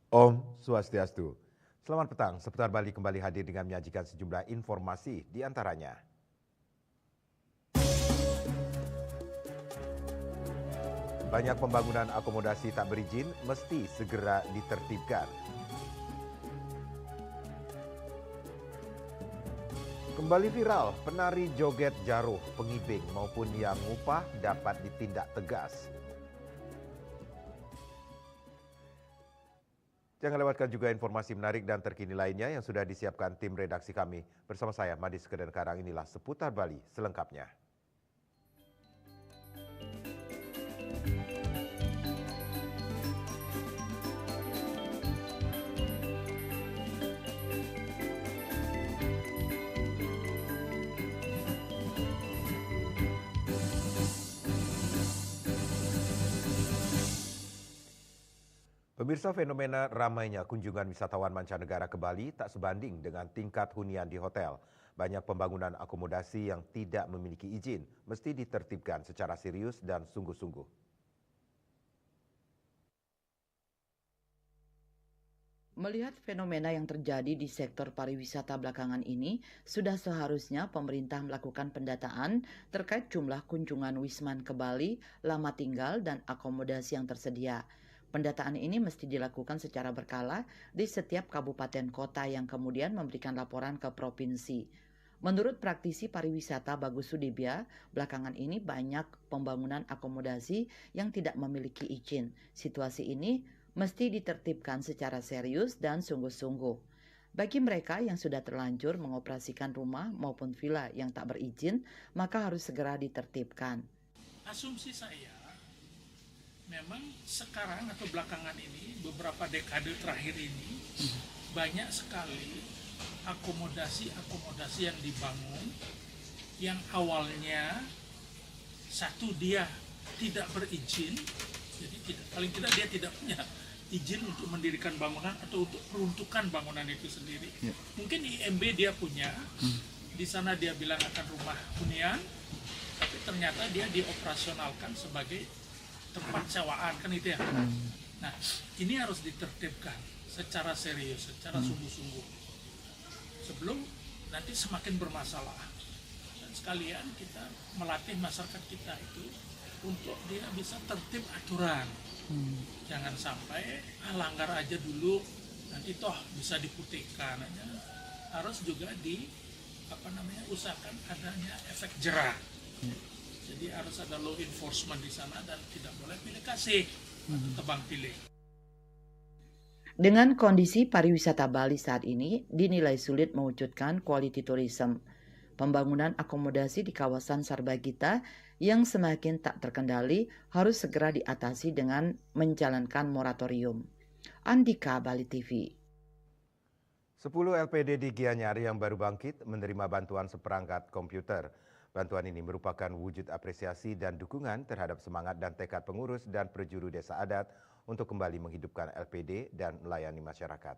Om Swastiastu. Selamat petang, Seputar Bali kembali hadir dengan menyajikan sejumlah informasi di antaranya. Banyak pembangunan akomodasi tak berizin mesti segera ditertibkan. Kembali viral, penari joget jaruh, pengibing maupun yang ngupah dapat ditindak tegas. Jangan lewatkan juga informasi menarik dan terkini lainnya yang sudah disiapkan tim redaksi kami. Bersama saya, Madis Kedenkarang, inilah Seputar Bali selengkapnya. Pemirsa, fenomena ramainya kunjungan wisatawan mancanegara ke Bali tak sebanding dengan tingkat hunian di hotel. Banyak pembangunan akomodasi yang tidak memiliki izin mesti ditertibkan secara serius dan sungguh-sungguh. Melihat fenomena yang terjadi di sektor pariwisata belakangan ini, sudah seharusnya pemerintah melakukan pendataan terkait jumlah kunjungan Wisman ke Bali, lama tinggal, dan akomodasi yang tersedia. Pendataan ini mesti dilakukan secara berkala di setiap kabupaten kota yang kemudian memberikan laporan ke provinsi. Menurut praktisi pariwisata Bagus Sudibya, belakangan ini banyak pembangunan akomodasi yang tidak memiliki izin. Situasi ini mesti ditertibkan secara serius dan sungguh-sungguh. Bagi mereka yang sudah terlanjur mengoperasikan rumah maupun villa yang tak berizin, maka harus segera ditertibkan. Asumsi saya, memang sekarang atau belakangan ini, beberapa dekade terakhir ini, banyak sekali akomodasi-akomodasi yang dibangun, yang awalnya satu dia tidak berizin, jadi paling tidak dia tidak punya izin untuk mendirikan bangunan atau untuk peruntukan bangunan itu sendiri. Ya. Mungkin IMB dia punya, di sana dia bilang akan rumah hunian, tapi ternyata dia dioperasionalkan sebagai tempat sewaan, kan itu ya. Nah, ini harus ditertibkan secara serius, secara sungguh-sungguh, sebelum nanti semakin bermasalah. Dan sekalian kita melatih masyarakat kita itu untuk dia bisa tertib aturan. Jangan sampai langgar aja dulu, nanti toh bisa diputihkan aja. Harus juga usahakan adanya efek jerah. Jadi harus ada law enforcement di sana dan tidak boleh pilih kasih atau tebang pilih. Dengan kondisi pariwisata Bali saat ini dinilai sulit mewujudkan quality tourism. Pembangunan akomodasi di kawasan Sarbagita yang semakin tak terkendali harus segera diatasi dengan menjalankan moratorium. Andika, Bali TV. 10 LPD di Gianyar yang baru bangkit menerima bantuan seperangkat komputer. Bantuan ini merupakan wujud apresiasi dan dukungan terhadap semangat dan tekad pengurus dan prejuru desa adat untuk kembali menghidupkan LPD dan melayani masyarakat.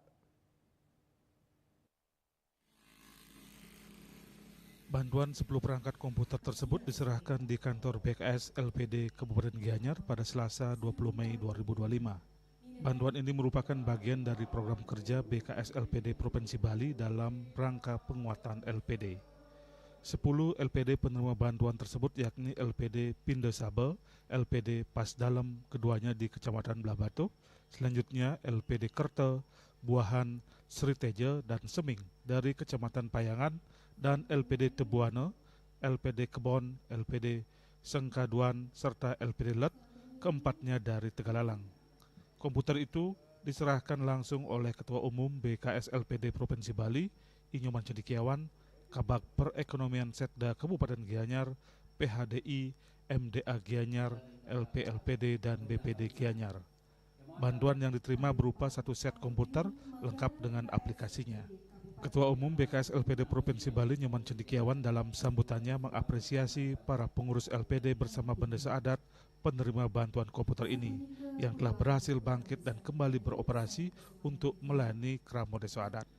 Bantuan 10 perangkat komputer tersebut diserahkan di kantor BKS LPD Kabupaten Gianyar pada Selasa 20 Mei 2025. Bantuan ini merupakan bagian dari program kerja BKS LPD Provinsi Bali dalam rangka penguatan LPD. 10 LPD penerima bantuan tersebut yakni LPD Pindesabel, LPD Pasdalem keduanya di Kecamatan Blabatu, selanjutnya LPD Kerte, Buahan, Sriteja, dan Seming dari Kecamatan Payangan, dan LPD Tebuana, LPD Kebon, LPD Sengkaduan, serta LPD Let, keempatnya dari Tegalalang. Komputer itu diserahkan langsung oleh Ketua Umum BKS LPD Provinsi Bali, Inyoman Cendikiawan, Kabag Perekonomian Setda Kabupaten Gianyar, PHDI, MDA Gianyar, LPLPD, dan BPD Gianyar. Bantuan yang diterima berupa satu set komputer lengkap dengan aplikasinya. Ketua Umum BKS LPD Provinsi Bali Nyoman Cendikiawan dalam sambutannya mengapresiasi para pengurus LPD bersama bendesa adat penerima bantuan komputer ini yang telah berhasil bangkit dan kembali beroperasi untuk melayani kramo desa adat.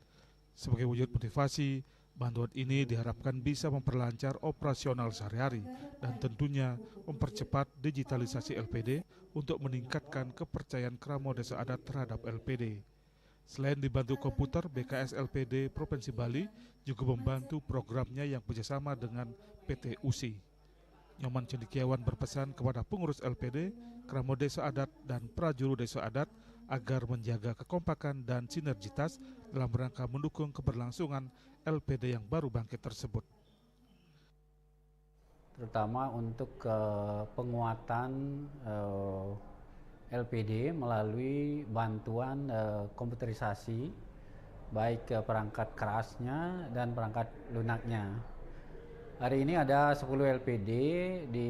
Sebagai wujud motivasi, bantuan ini diharapkan bisa memperlancar operasional sehari-hari dan tentunya mempercepat digitalisasi LPD untuk meningkatkan kepercayaan kramo desa adat terhadap LPD. Selain dibantu komputer, BKS LPD Provinsi Bali juga membantu programnya yang bekerjasama dengan PT USI. Nyoman Cendekiawan berpesan kepada pengurus LPD, Kramo Desa Adat, dan Prajuru Desa Adat agar menjaga kekompakan dan sinergitas dalam rangka mendukung keberlangsungan LPD yang baru bangkit tersebut. Terutama untuk penguatan LPD melalui bantuan komputerisasi, baik perangkat kerasnya dan perangkat lunaknya. Hari ini ada 10 LPD di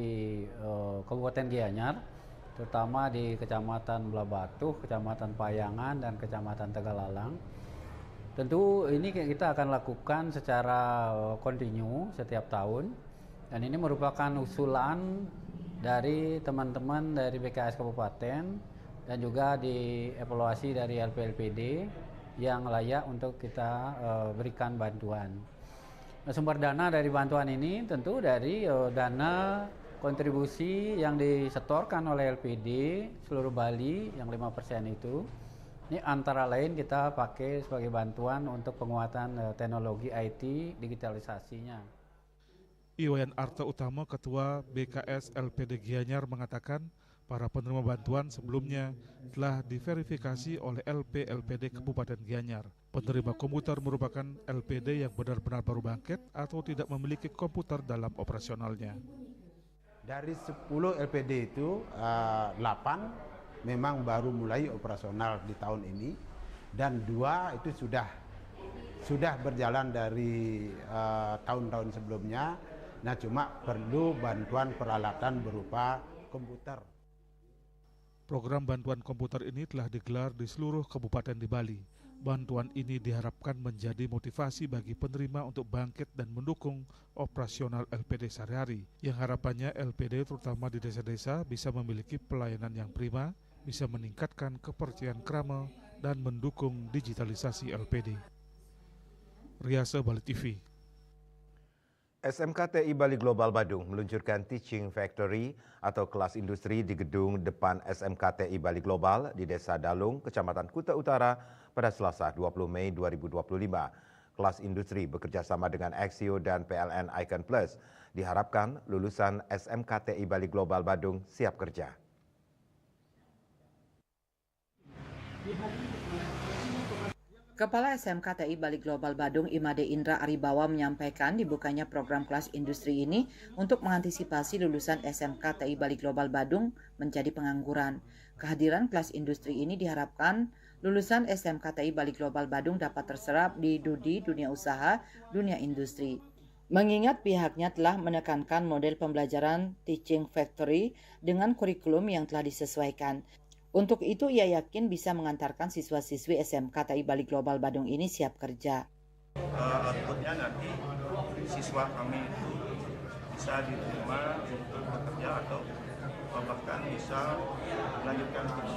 Kabupaten Gianyar, terutama di Kecamatan Blabatuh, Kecamatan Payangan, dan Kecamatan Tegalalang. Tentu ini kita akan lakukan secara kontinu setiap tahun, dan ini merupakan usulan dari teman-teman dari BKS Kabupaten dan juga dievaluasi dari LPLPD yang layak untuk kita berikan bantuan. Sumber dana dari bantuan ini tentu dari dana kontribusi yang disetorkan oleh LPD seluruh Bali yang 5% itu. Ini antara lain kita pakai sebagai bantuan untuk penguatan teknologi IT digitalisasinya. Iwayan Arta Utama, Ketua BKS LPD Gianyar, mengatakan para penerima bantuan sebelumnya telah diverifikasi oleh LPD Kabupaten Gianyar. Penerima komputer merupakan LPD yang benar-benar baru bangkit atau tidak memiliki komputer dalam operasionalnya. Dari 10 LPD itu, 8 memang baru mulai operasional di tahun ini, dan 2 itu sudah berjalan dari tahun-tahun sebelumnya. Nah, cuma perlu bantuan peralatan berupa komputer. Program bantuan komputer ini telah digelar di seluruh kabupaten di Bali. Bantuan ini diharapkan menjadi motivasi bagi penerima untuk bangkit dan mendukung operasional LPD sehari-hari. Yang harapannya LPD terutama di desa-desa bisa memiliki pelayanan yang prima, bisa meningkatkan kepercayaan Krama, dan mendukung digitalisasi LPD. Riasa Bali TV. SMKTI Bali Global Badung meluncurkan Teaching Factory atau kelas industri di gedung depan SMKTI Bali Global di Desa Dalung, Kecamatan Kuta Utara pada Selasa 20 Mei 2025. Kelas industri bekerjasama dengan Axio dan PLN Icon Plus. Diharapkan lulusan SMKTI Bali Global Badung siap kerja. Kepala SMKTI Bali Global Badung Imade Indra Aribawa menyampaikan dibukanya program kelas industri ini untuk mengantisipasi lulusan SMKTI Bali Global Badung menjadi pengangguran. Kehadiran kelas industri ini diharapkan lulusan SMKTI Bali Global Badung dapat terserap di dunia usaha, dunia industri. Mengingat pihaknya telah menekankan model pembelajaran Teaching Factory dengan kurikulum yang telah disesuaikan. Untuk itu ia yakin bisa mengantarkan siswa-siswi SMKTI Bali Global Badung ini siap kerja. Outputnya nanti siswa kami itu bisa diterima untuk bekerja atau bahkan bisa melanjutkan studi.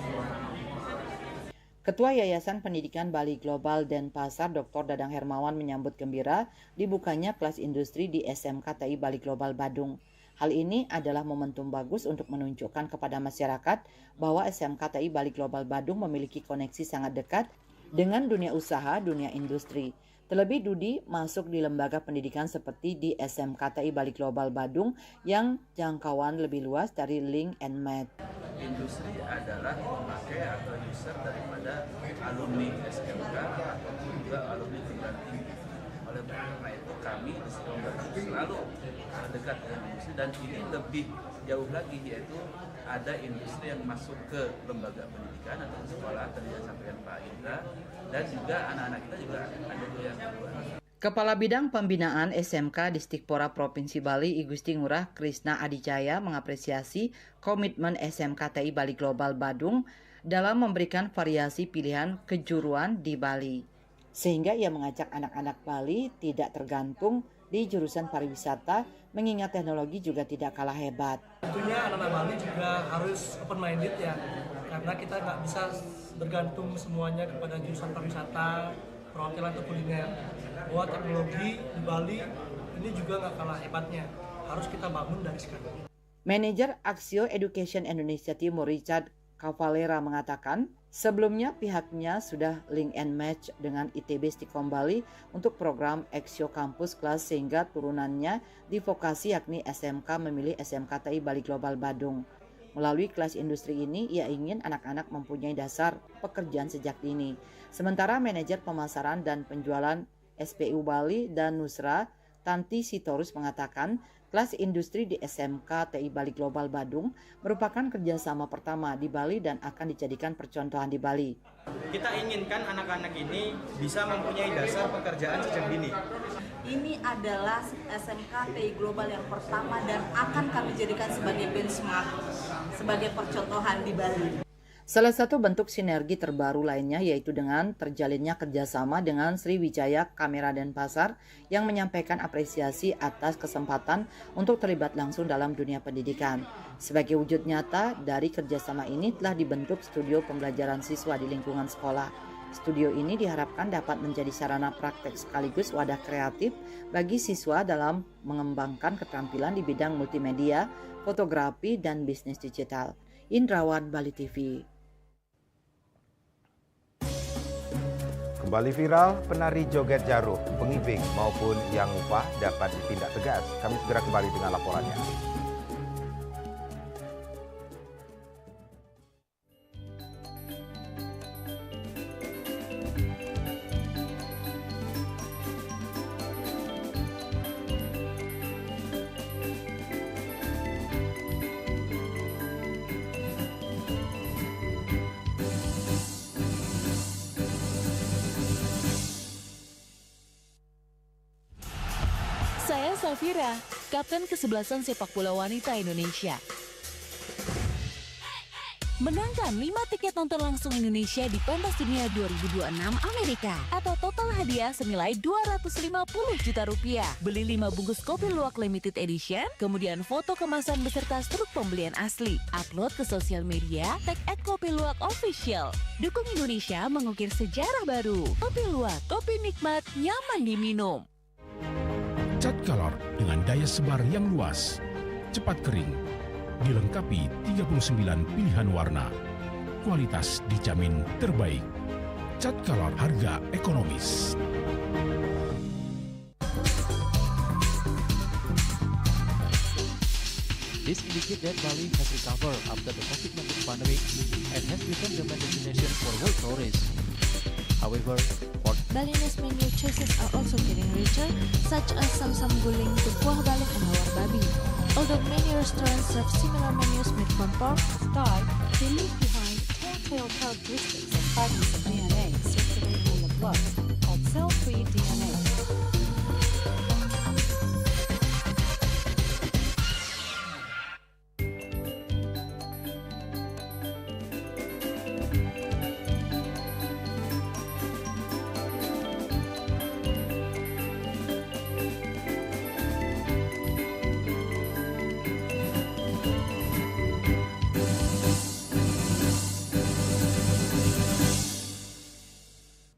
Ketua Yayasan Pendidikan Bali Global Denpasar Dr. Dadang Hermawan menyambut gembira dibukanya kelas industri di SMKTI Bali Global Badung. Hal ini adalah momentum bagus untuk menunjukkan kepada masyarakat bahwa SMKTI Bali Global Badung memiliki koneksi sangat dekat dengan dunia usaha, dunia industri. Terlebih Dudi masuk di lembaga pendidikan seperti di SMKTI Bali Global Badung yang jangkauan lebih luas dari Link and Math. Industri adalah pemakai atau user daripada alumni SMK ataupun juga alumni perguruan tinggi. Oleh karena itu kami selalu dekat dengan industri, dan ini lebih jauh lagi, yaitu ada industri yang masuk ke lembaga pendidikan atau sekolah tadi yang sampaikan Pak Indra, dan juga anak-anak kita juga ada yang kedua. Kepala Bidang Pembinaan SMK Distikpora Provinsi Bali I Gusti Ngurah Krisna Adijaya mengapresiasi komitmen SMKTI Bali Global Badung dalam memberikan variasi pilihan kejuruan di Bali. Sehingga ia mengajak anak-anak Bali tidak tergantung di jurusan pariwisata, mengingat teknologi juga tidak kalah hebat. Tentunya anak-anak Bali juga harus open-minded ya, karena kita nggak bisa bergantung semuanya kepada jurusan pariwisata, perhotelan atau kuliner. Bahwa teknologi di Bali ini juga nggak kalah hebatnya, harus kita bangun dari sekarang. Manajer Axio Education Indonesia Timur Richard Cavalera mengatakan, Sebelumnya pihaknya sudah link and match dengan ITB Stikom Bali untuk program Exio Kampus Kelas sehingga turunannya di vokasi yakni SMK memilih SMK TI Bali Global Badung. Melalui kelas industri ini, ia ingin anak-anak mempunyai dasar pekerjaan sejak dini. Sementara manajer pemasaran dan penjualan SPU Bali dan Nusra, Tanti Sitorus mengatakan, kelas industri di SMK TI Bali Global Badung merupakan kerjasama pertama di Bali dan akan dijadikan percontohan di Bali. Kita inginkan anak-anak ini bisa mempunyai dasar pekerjaan sejak dini. Ini adalah SMK TI Global yang pertama dan akan kami jadikan sebagai benchmark, sebagai percontohan di Bali. Salah satu bentuk sinergi terbaru lainnya yaitu dengan terjalinnya kerjasama dengan Sriwijaya Kamera Denpasar yang menyampaikan apresiasi atas kesempatan untuk terlibat langsung dalam dunia pendidikan. Sebagai wujud nyata dari kerjasama ini telah dibentuk studio pembelajaran siswa di lingkungan sekolah. Studio ini diharapkan dapat menjadi sarana praktek sekaligus wadah kreatif bagi siswa dalam mengembangkan keterampilan di bidang multimedia, fotografi, dan bisnis digital. Indrawan, Bali TV. Kembali viral, penari joget jaruh, pengibing maupun yang upah dapat ditindak tegas. Kami segera kembali dengan laporannya. Saya Safira, Kapten Kesebelasan Sepak Bola Wanita Indonesia. Menangkan 5 tiket nonton langsung Indonesia di Pentas Dunia 2026 Amerika atau total hadiah senilai 250 juta rupiah. Beli 5 bungkus kopi luwak limited edition, kemudian foto kemasan beserta struk pembelian asli. Upload ke sosial media, tag @kopiluwak_official. Dukung Indonesia mengukir sejarah baru. Kopi Luwak, kopi nikmat, nyaman diminum. Cat Color dengan daya sebar yang luas, cepat kering, dilengkapi 39 pilihan warna. Kualitas dijamin terbaik. Cat Color, harga ekonomis. This indicates that Bali has recovered after the COVID-19 pandemic and has become the main destination for world tourists. However, Balinese menu choices are also getting richer, such as Samsam Guling to Kuah Balung and Hawar Babi. Although many restaurants serve similar menus made from pork, style, they leave behind telltale characteristics and fragments of DNA circulating in the blood, called cell-free DNA.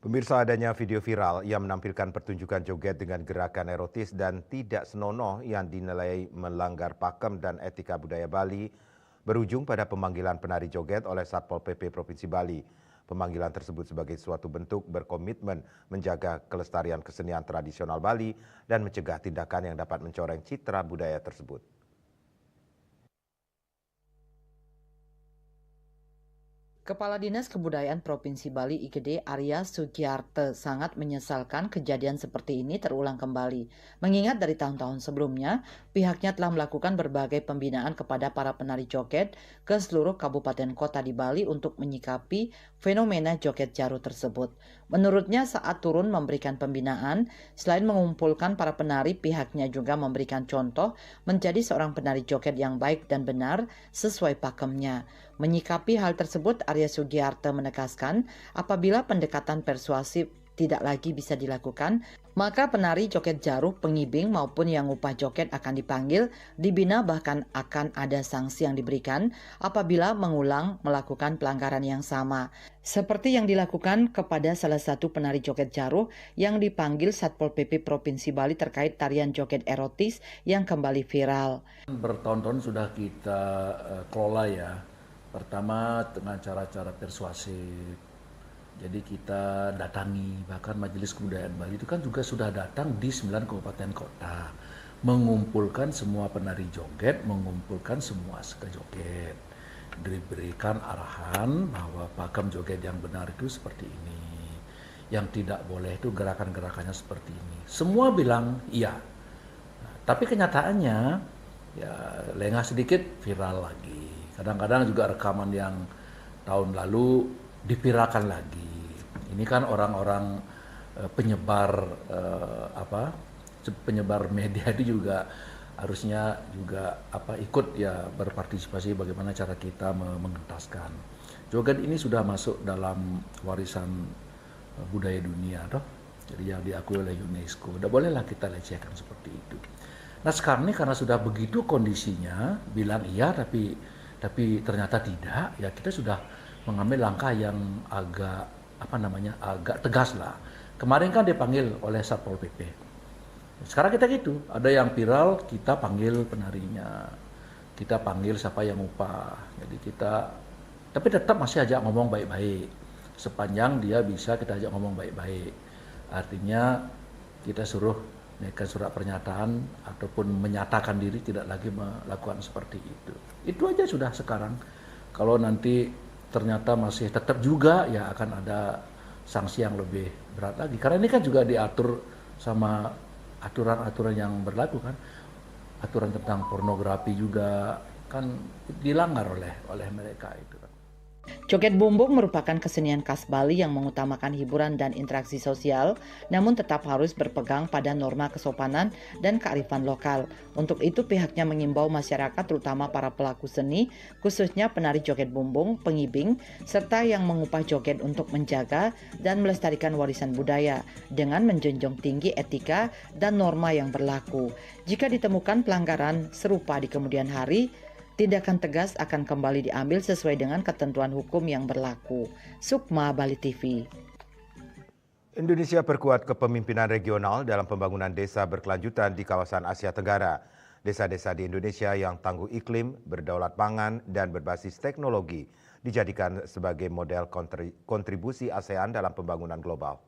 Pemirsa, adanya video viral yang menampilkan pertunjukan joget dengan gerakan erotis dan tidak senonoh yang dinilai melanggar pakem dan etika budaya Bali berujung pada pemanggilan penari joget oleh Satpol PP Provinsi Bali. Pemanggilan tersebut sebagai suatu bentuk berkomitmen menjaga kelestarian kesenian tradisional Bali dan mencegah tindakan yang dapat mencoreng citra budaya tersebut. Kepala Dinas Kebudayaan Provinsi Bali IGD Arya Sugiarte sangat menyesalkan kejadian seperti ini terulang kembali. Mengingat dari tahun-tahun sebelumnya, pihaknya telah melakukan berbagai pembinaan kepada para penari joget ke seluruh kabupaten kota di Bali untuk menyikapi fenomena joget jaruh tersebut. Menurutnya saat turun memberikan pembinaan, selain mengumpulkan para penari, pihaknya juga memberikan contoh menjadi seorang penari joget yang baik dan benar sesuai pakemnya. Menyikapi hal tersebut, Arya Sugiarte menegaskan apabila pendekatan persuasif tidak lagi bisa dilakukan, maka penari joget jaruh, pengibing maupun yang upah joget akan dipanggil, dibina, bahkan akan ada sanksi yang diberikan apabila mengulang melakukan pelanggaran yang sama. Seperti yang dilakukan kepada salah satu penari joget jaruh yang dipanggil Satpol PP Provinsi Bali terkait tarian joget erotis yang kembali viral. Bertahun-tahun sudah kita kelola ya Pertama dengan cara-cara persuasif. Jadi kita datangi, bahkan Majelis Kebudayaan Bali itu kan juga sudah datang di 9 kabupaten kota, mengumpulkan semua penari joget, mengumpulkan semua suka joget, diberikan arahan bahwa pakem joget yang benar itu seperti ini, yang tidak boleh itu gerakan-gerakannya seperti ini. Semua bilang iya, tapi kenyataannya ya lengah sedikit viral lagi. Kadang-kadang juga rekaman yang tahun lalu dipiralkan lagi. Ini kan orang-orang penyebar penyebar media itu juga harusnya juga ikut ya berpartisipasi bagaimana cara kita mengentaskan. Joget ini sudah masuk dalam warisan budaya dunia toh. Jadi yang diakui oleh UNESCO. Tidak bolehlah kita lecehkan seperti itu. Nah sekarang ini karena sudah begitu kondisinya, bilang iya tapi ternyata tidak, ya kita sudah mengambil langkah yang agak agak tegas lah. Kemarin kan dipanggil oleh Satpol PP. Sekarang kita gitu, ada yang viral kita panggil penarinya, kita panggil siapa yang upah. Jadi tapi tetap masih ajak ngomong baik-baik. Sepanjang dia bisa kita ajak ngomong baik-baik. Artinya kita suruh naikkan surat pernyataan ataupun menyatakan diri tidak lagi melakukan seperti itu. Itu aja sudah sekarang. Kalau nanti ternyata masih tetap juga ya akan ada sanksi yang lebih berat lagi. Karena ini kan juga diatur sama aturan-aturan yang berlaku kan. Aturan tentang pornografi juga kan dilanggar oleh mereka itu. Joget bumbung merupakan kesenian khas Bali yang mengutamakan hiburan dan interaksi sosial, namun tetap harus berpegang pada norma kesopanan dan kearifan lokal. Untuk itu pihaknya mengimbau masyarakat terutama para pelaku seni, khususnya penari joget bumbung, pengibing, serta yang mengupah joget untuk menjaga dan melestarikan warisan budaya dengan menjunjung tinggi etika dan norma yang berlaku. Jika ditemukan pelanggaran serupa di kemudian hari, tindakan tegas akan kembali diambil sesuai dengan ketentuan hukum yang berlaku. Sukma, Bali TV. Indonesia perkuat kepemimpinan regional dalam pembangunan desa berkelanjutan di kawasan Asia Tenggara. Desa-desa di Indonesia yang tangguh iklim, berdaulat pangan, dan berbasis teknologi dijadikan sebagai model kontribusi ASEAN dalam pembangunan global.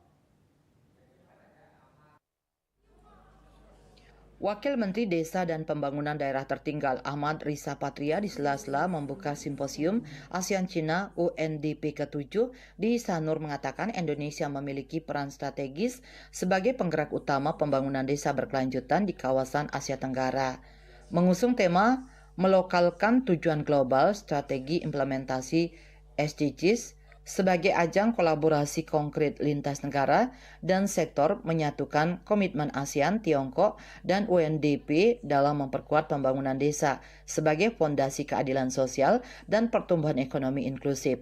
Wakil Menteri Desa dan Pembangunan Daerah Tertinggal Ahmad Risa Patria di sela-sela membuka simposium ASEAN Cina UNDP ke-7 di Sanur mengatakan Indonesia memiliki peran strategis sebagai penggerak utama pembangunan desa berkelanjutan di kawasan Asia Tenggara. Mengusung tema melokalkan tujuan global strategi implementasi SDGs sebagai ajang kolaborasi konkret lintas negara dan sektor menyatukan komitmen ASEAN, Tiongkok, dan UNDP dalam memperkuat pembangunan desa sebagai fondasi keadilan sosial dan pertumbuhan ekonomi inklusif.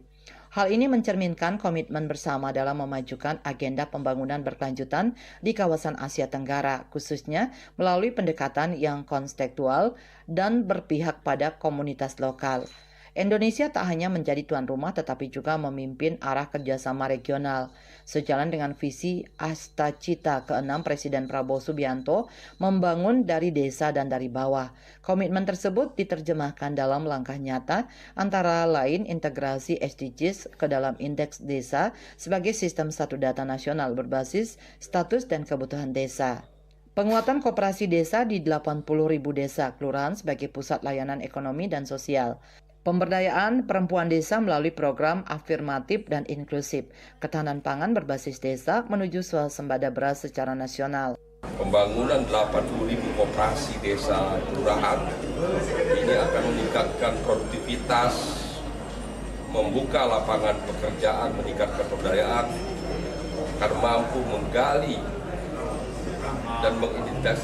Hal ini mencerminkan komitmen bersama dalam memajukan agenda pembangunan berkelanjutan di kawasan Asia Tenggara, khususnya melalui pendekatan yang kontekstual dan berpihak pada komunitas lokal. Indonesia tak hanya menjadi tuan rumah tetapi juga memimpin arah kerjasama regional. Sejalan dengan visi Astacita ke-6 Presiden Prabowo Subianto membangun dari desa dan dari bawah. Komitmen tersebut diterjemahkan dalam langkah nyata antara lain integrasi SDGs ke dalam indeks desa sebagai sistem satu data nasional berbasis status dan kebutuhan desa. Penguatan koperasi desa di 80.000 desa kelurahan sebagai pusat layanan ekonomi dan sosial. Pemberdayaan perempuan desa melalui program afirmatif dan inklusif, ketahanan pangan berbasis desa menuju swasembada beras secara nasional. Pembangunan 80.000 koperasi desa kelurahan ini akan meningkatkan produktivitas, membuka lapangan pekerjaan, meningkatkan pemberdayaan, akan mampu menggali dan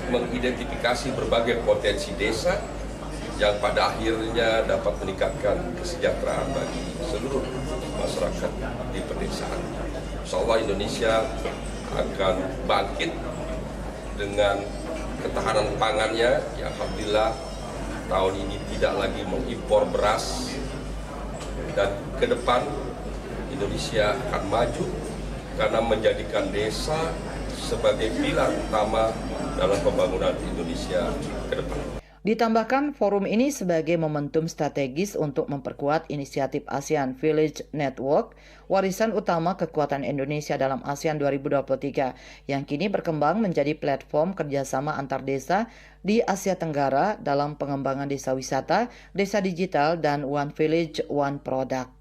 mengidentifikasi berbagai potensi desa yang pada akhirnya dapat meningkatkan kesejahteraan bagi seluruh masyarakat di pedesaan. Insyaallah Indonesia akan bangkit dengan ketahanan pangannya yang alhamdulillah tahun ini tidak lagi mengimpor beras, dan ke depan Indonesia akan maju karena menjadikan desa sebagai pilar utama dalam pembangunan Indonesia ke depan. Ditambahkan, forum ini sebagai momentum strategis untuk memperkuat inisiatif ASEAN Village Network, warisan utama kekuatan Indonesia dalam ASEAN 2023, yang kini berkembang menjadi platform kerjasama antar desa di Asia Tenggara dalam pengembangan desa wisata, desa digital, dan One Village, One Product.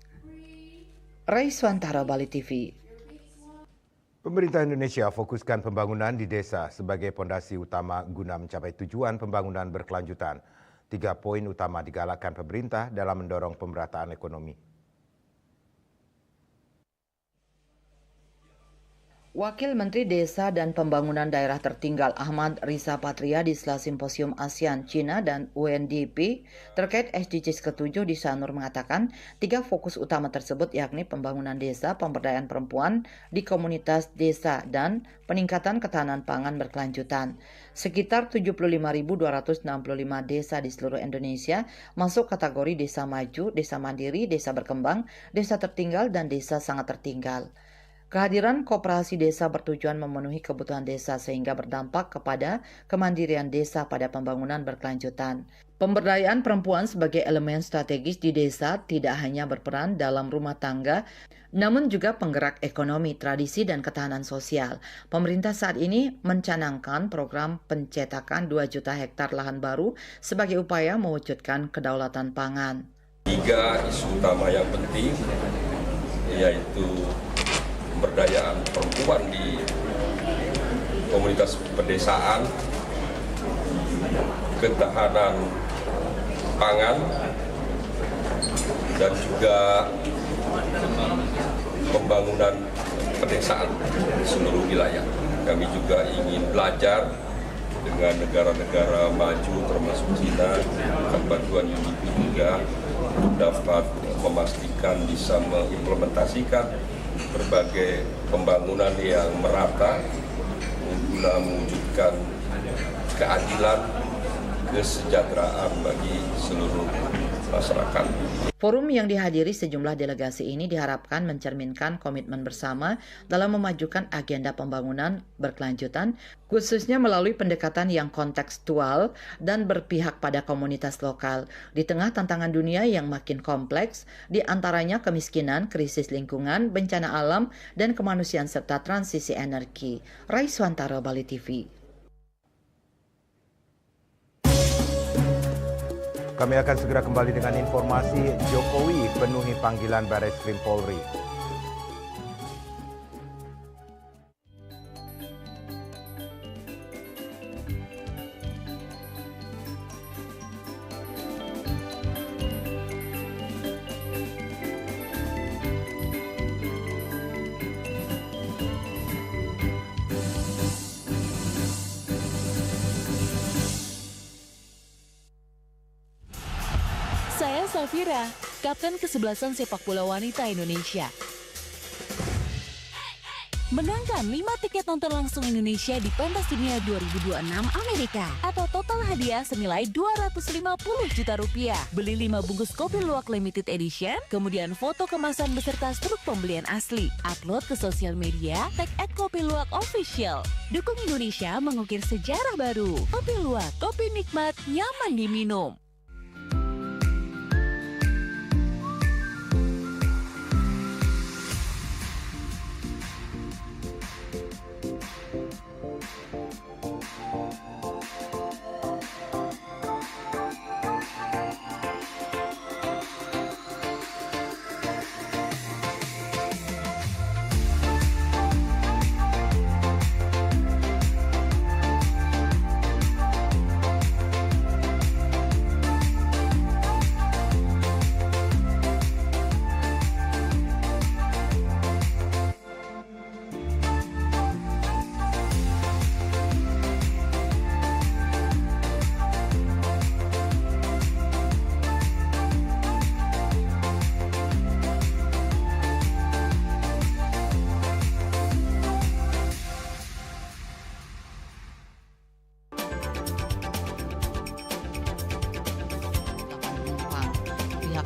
Raiswantara, Bali TV. Pemerintah Indonesia fokuskan pembangunan di desa sebagai fondasi utama guna mencapai tujuan pembangunan berkelanjutan. 3 poin utama digalakkan pemerintah dalam mendorong pemerataan ekonomi. Wakil Menteri Desa dan Pembangunan Daerah Tertinggal Ahmad Riza Patria di sela Simposium ASEAN China dan UNDP terkait SDGs ke-7 di Sanur mengatakan 3 fokus utama tersebut yakni pembangunan desa, pemberdayaan perempuan di komunitas desa, dan peningkatan ketahanan pangan berkelanjutan. Sekitar 75.265 desa di seluruh Indonesia masuk kategori desa maju, desa mandiri, desa berkembang, desa tertinggal, dan desa sangat tertinggal. Kehadiran koperasi desa bertujuan memenuhi kebutuhan desa sehingga berdampak kepada kemandirian desa pada pembangunan berkelanjutan. Pemberdayaan perempuan sebagai elemen strategis di desa tidak hanya berperan dalam rumah tangga, namun juga penggerak ekonomi, tradisi, dan ketahanan sosial. Pemerintah saat ini mencanangkan program pencetakan 2 juta hektar lahan baru sebagai upaya mewujudkan kedaulatan pangan. 3 isu utama yang penting yaitu pemberdayaan perempuan di komunitas pedesaan, ketahanan pangan, dan juga pembangunan pedesaan di seluruh wilayah. Kami juga ingin belajar dengan negara-negara maju termasuk China, dan bantuan UNDP juga dapat memastikan bisa mengimplementasikan berbagai pembangunan yang merata guna mewujudkan keadilan, kesejahteraan bagi seluruh masyarakat. Forum yang dihadiri sejumlah delegasi ini diharapkan mencerminkan komitmen bersama dalam memajukan agenda pembangunan berkelanjutan, khususnya melalui pendekatan yang kontekstual dan berpihak pada komunitas lokal. Di tengah tantangan dunia yang makin kompleks, di antaranya kemiskinan, krisis lingkungan, bencana alam, dan kemanusiaan serta transisi energi. Raiswantara, Bali TV. Kami akan segera kembali dengan informasi Jokowi penuhi panggilan Barreskrim Polri. Saya Safira, Kapten Kesebelasan Sepak Bola Wanita Indonesia. Menangkan 5 tiket nonton langsung Indonesia di Pentas Dunia 2026 Amerika atau total hadiah senilai Rp250 juta. Beli 5 bungkus kopi luwak limited edition, kemudian foto kemasan beserta struk pembelian asli. Upload ke sosial media, tag @kopiluwak_official. Dukung Indonesia mengukir sejarah baru. Kopi Luwak, kopi nikmat, nyaman diminum.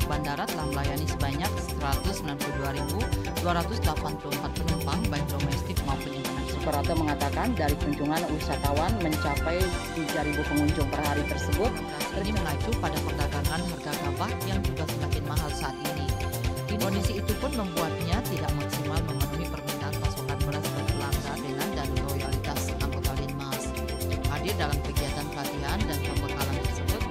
Bandara telah melayani sebanyak 192.284 penumpang baik domestik maupun internasional. Suprapto mengatakan dari kunjungan wisatawan mencapai 3.000 pengunjung per hari tersebut, Ini mengacu pada perdagangan harga gabah yang juga semakin mahal saat ini. Kondisi itu pun membuatnya tidak maksimal memenuhi permintaan pasokan beras ke pelanggan dan loyalitas anggota Linmas. Hadir dalam kegiatan pelatihan dan pembekalan tersebut,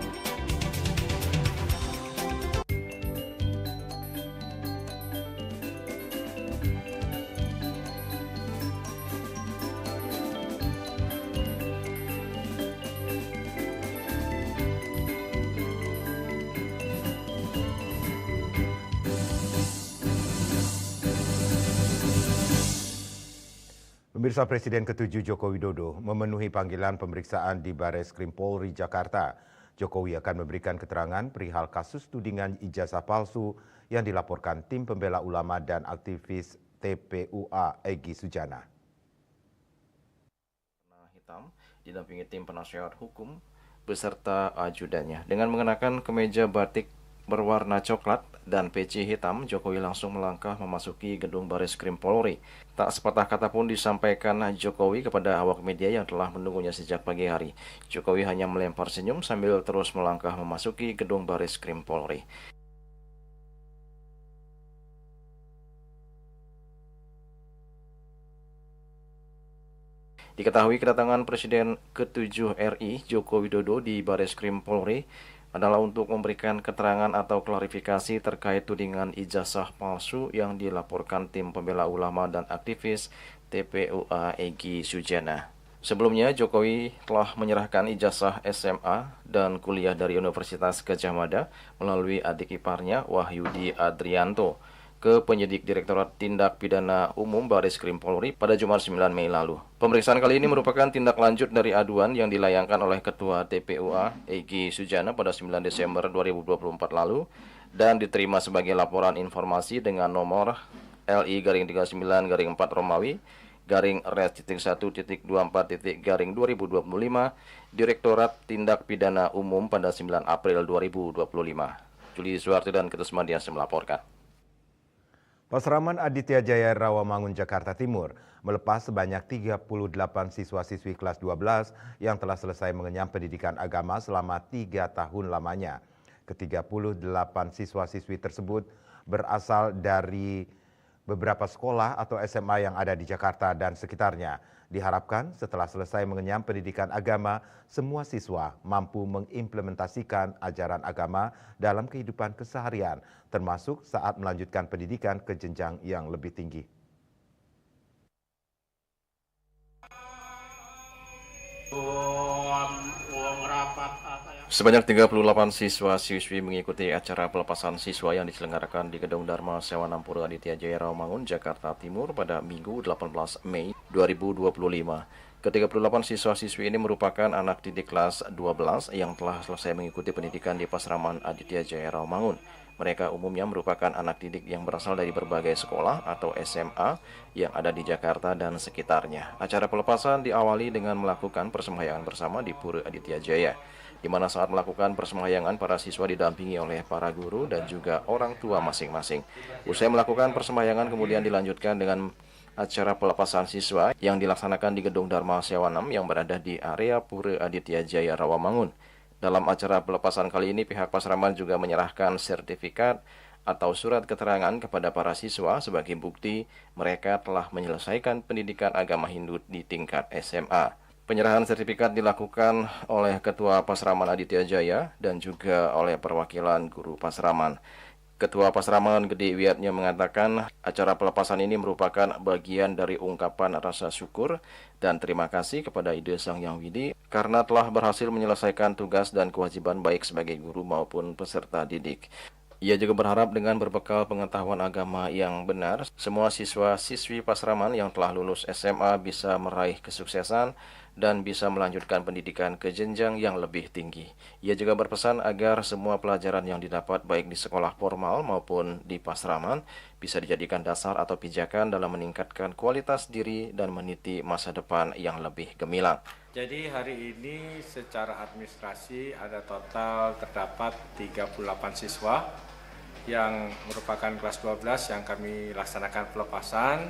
Pemirsa, Presiden ke-7 Joko Widodo memenuhi panggilan pemeriksaan di Bareskrim Polri Jakarta. Jokowi akan memberikan keterangan perihal kasus tudingan ijazah palsu yang dilaporkan tim pembela ulama dan aktivis TPUA Egy Sujana. Hitam didampingi tim penasehat hukum beserta ajudannya. Dengan mengenakan kemeja batik berwarna coklat dan peci hitam, Jokowi langsung melangkah memasuki gedung Bareskrim Polri. Tak sepatah kata pun disampaikan Jokowi kepada awak media yang telah menunggunya sejak pagi hari. Jokowi hanya melempar senyum sambil terus melangkah memasuki gedung Bareskrim Polri. Diketahui kedatangan Presiden ke-7 RI Joko Widodo di Bareskrim Polri adalah untuk memberikan keterangan atau klarifikasi terkait tudingan ijazah palsu yang dilaporkan tim pembela ulama dan aktivis TPUA Egy Sujana. Sebelumnya, Jokowi telah menyerahkan ijazah SMA dan kuliah dari Universitas Gadjah Mada melalui adik iparnya Wahyudi Adrianto ke penyidik Direktorat Tindak Pidana Umum Bareskrim Polri pada Jumat 9 Mei lalu. Pemeriksaan kali ini merupakan tindak lanjut dari aduan yang dilayangkan oleh Ketua TPUA Egy Sujana pada 9 Desember 2024 lalu dan diterima sebagai laporan informasi dengan nomor LI-39-4 Romawi /res.1.24.2025 Direktorat Tindak Pidana Umum pada 9 April 2025. Juli Suwarti dan Ketus Madias melaporkan. Pasraman Aditya Jaya Rawamangun, Jakarta Timur melepas sebanyak 38 siswa-siswi kelas 12 yang telah selesai mengenyam pendidikan agama selama 3 tahun lamanya. Ke-38 siswa-siswi tersebut berasal dari beberapa sekolah atau SMA yang ada di Jakarta dan sekitarnya. Diharapkan setelah selesai mengenyam pendidikan agama, semua siswa mampu mengimplementasikan ajaran agama dalam kehidupan keseharian, termasuk saat melanjutkan pendidikan ke jenjang yang lebih tinggi. Sebanyak 38 siswa-siswi mengikuti acara pelepasan siswa yang diselenggarakan di Gedung Dharma Sewa Nampura Aditya Jaya Rawamangun, Jakarta Timur pada Minggu 18 Mei 2025. Ke-38 siswa-siswi ini merupakan anak didik kelas 12 yang telah selesai mengikuti pendidikan di Pasraman Aditya Jaya Rawamangun. Mereka umumnya merupakan anak didik yang berasal dari berbagai sekolah atau SMA yang ada di Jakarta dan sekitarnya. Acara pelepasan diawali dengan melakukan persembahyangan bersama di Pura Aditya Jaya, di mana saat melakukan persembahyangan para siswa didampingi oleh para guru dan juga orang tua masing-masing. Usai melakukan persembahyangan kemudian dilanjutkan dengan acara pelepasan siswa yang dilaksanakan di Gedung Dharma Sewa 6 yang berada di area Pura Aditya Jaya Rawamangun. Dalam acara pelepasan kali ini, pihak Pasraman juga menyerahkan sertifikat atau surat keterangan kepada para siswa sebagai bukti mereka telah menyelesaikan pendidikan agama Hindu di tingkat SMA. Penyerahan sertifikat dilakukan oleh Ketua Pasraman Aditya Jaya dan juga oleh perwakilan guru Pasraman. Ketua Pasraman Gede Wiatnya mengatakan acara pelepasan ini merupakan bagian dari ungkapan rasa syukur dan terima kasih kepada Ide Sang Yang Widi karena telah berhasil menyelesaikan tugas dan kewajiban baik sebagai guru maupun peserta didik. Ia juga berharap dengan berbekal pengetahuan agama yang benar, semua siswa-siswi Pasraman yang telah lulus SMA bisa meraih kesuksesan dan bisa melanjutkan pendidikan ke jenjang yang lebih tinggi. Ia juga berpesan agar semua pelajaran yang didapat baik di sekolah formal maupun di Pasraman bisa dijadikan dasar atau pijakan dalam meningkatkan kualitas diri dan meniti masa depan yang lebih gemilang. Jadi hari ini secara administrasi ada total terdapat 38 siswa yang merupakan kelas 12 yang kami laksanakan pelepasan,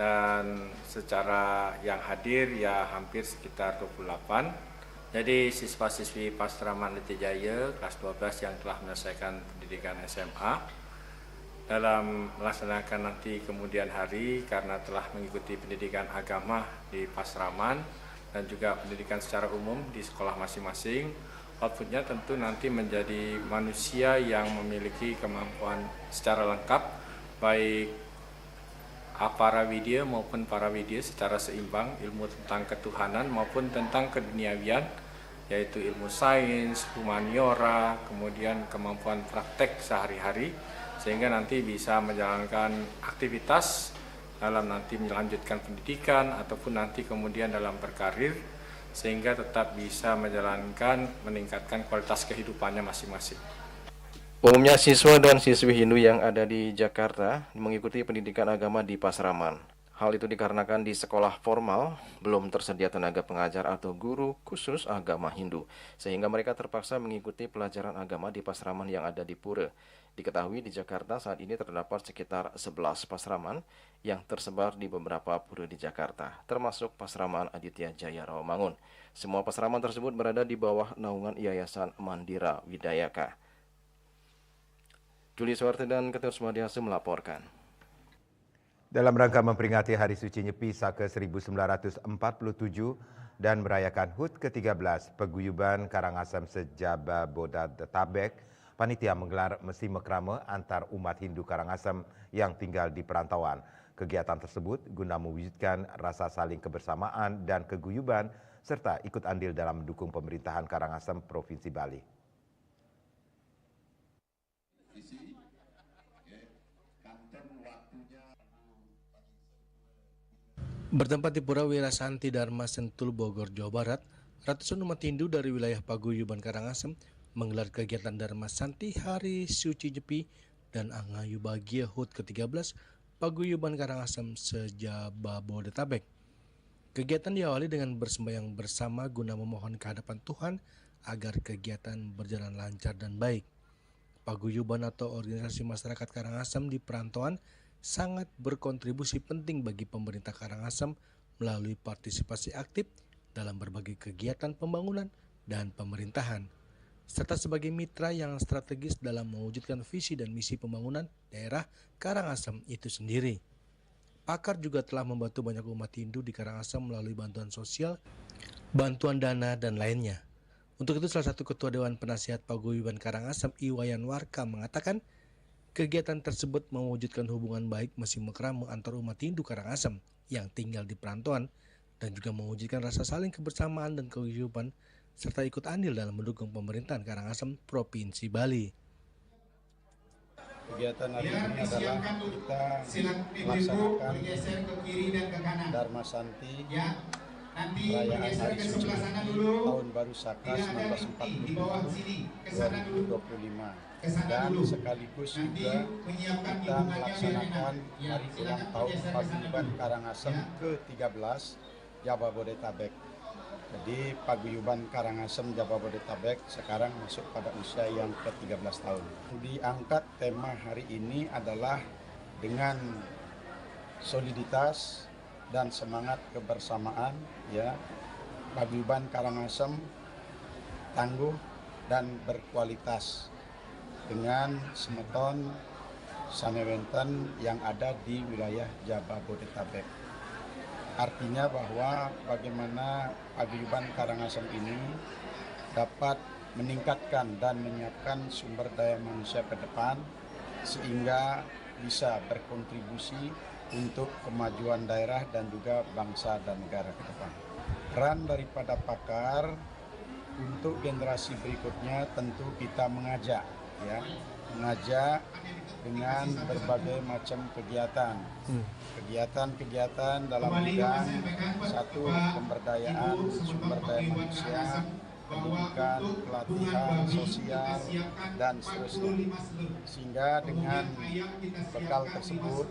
dan secara yang hadir ya hampir sekitar 28 Jadi siswa-siswi Pastraman Aditya Jaya kelas 12 yang telah menyelesaikan pendidikan SMA dalam melaksanakan nanti kemudian hari karena telah mengikuti pendidikan agama di Pastraman dan juga pendidikan secara umum di sekolah masing-masing, outputnya tentu nanti menjadi manusia yang memiliki kemampuan secara lengkap, baik aparawidya maupun parawidya secara seimbang, ilmu tentang ketuhanan maupun tentang keduniawian, yaitu ilmu sains, humaniora, kemudian kemampuan praktek sehari-hari, sehingga nanti bisa menjalankan aktivitas dalam nanti melanjutkan pendidikan ataupun nanti kemudian dalam berkarir, sehingga tetap bisa meningkatkan kualitas kehidupannya masing-masing. Umumnya siswa dan siswi Hindu yang ada di Jakarta mengikuti pendidikan agama di Pasraman. Hal itu dikarenakan di sekolah formal belum tersedia tenaga pengajar atau guru khusus agama Hindu, sehingga mereka terpaksa mengikuti pelajaran agama di Pasraman yang ada di Pura. Diketahui di Jakarta saat ini terdapat sekitar 11 pasraman yang tersebar di beberapa pura di Jakarta, termasuk Pasraman Aditya Jaya Rawamangun. Semua pasraman tersebut berada di bawah naungan Yayasan Mandira Widayaka. Juli Suwarte dan Ketut Sumadiasa melaporkan. Dalam rangka memperingati Hari Suci Nyepi Saka 1947 dan merayakan HUT ke-13 Paguyuban Karangasem Sejababodetabek, panitia menggelar mesi mekrama antar umat Hindu Karangasem yang tinggal di perantauan. Kegiatan tersebut guna mewujudkan rasa saling kebersamaan dan keguyuban serta ikut andil dalam mendukung pemerintahan Karangasem Provinsi Bali. Bertempat di Pura Wirasanti Dharma Sentul, Bogor, Jawa Barat, ratusan umat Hindu dari wilayah Paguyuban Karangasem menggelar kegiatan Dharma Santi Hari Suci Nyepi dan Angayu Bahagia HUT ke-13 Paguyuban Karangasem Sejababodetabek. Kegiatan diawali dengan bersembahyang bersama guna memohon kehadapan Tuhan agar kegiatan berjalan lancar dan baik. Paguyuban atau organisasi masyarakat Karangasem di perantauan sangat berkontribusi penting bagi pemerintah Karangasem melalui partisipasi aktif dalam berbagai kegiatan pembangunan dan pemerintahan, serta sebagai mitra yang strategis dalam mewujudkan visi dan misi pembangunan daerah Karangasem itu sendiri. Pakar juga telah membantu banyak umat Hindu di Karangasem melalui bantuan sosial, bantuan dana, dan lainnya. Untuk itu salah satu Ketua Dewan Penasihat Paguyuban Karangasem, Iwayan Warka, mengatakan kegiatan tersebut mewujudkan hubungan baik mesi mekrama antar umat Hindu Karangasem yang tinggal di perantauan dan juga mewujudkan rasa saling kebersamaan dan keguyuban serta ikut andil dalam mendukung pemerintahan Karangasem Provinsi Bali. Kegiatan hari ini adalah kita melaksanakan Dharma Santi perayaan Hari Suci Tahun Baru Saka 1947 2025. Dan sekaligus juga kita melaksanakan hari ulang tahun Paguyuban Karangasem ke-13 Jababodetabek. Jadi Paguyuban Karangasem Jababodetabek sekarang masuk pada usia yang ke-13 tahun. Diangkat tema hari ini adalah dengan soliditas dan semangat kebersamaan, ya. Paguyuban Karangasem tangguh dan berkualitas dengan semeton sanewenten yang ada di wilayah Jababodetabek. Artinya bahwa bagaimana Paguyuban Karangasem ini dapat meningkatkan dan menyiapkan sumber daya manusia ke depan sehingga bisa berkontribusi untuk kemajuan daerah dan juga bangsa dan negara ke depan. Peran daripada pakar untuk generasi berikutnya tentu kita mengajak dengan berbagai macam kegiatan. Kegiatan-kegiatan dalam bidang satu pemberdayaan sumber daya manusia, pendidikan, pelatihan sosial, dan seterusnya. Sehingga dengan bekal tersebut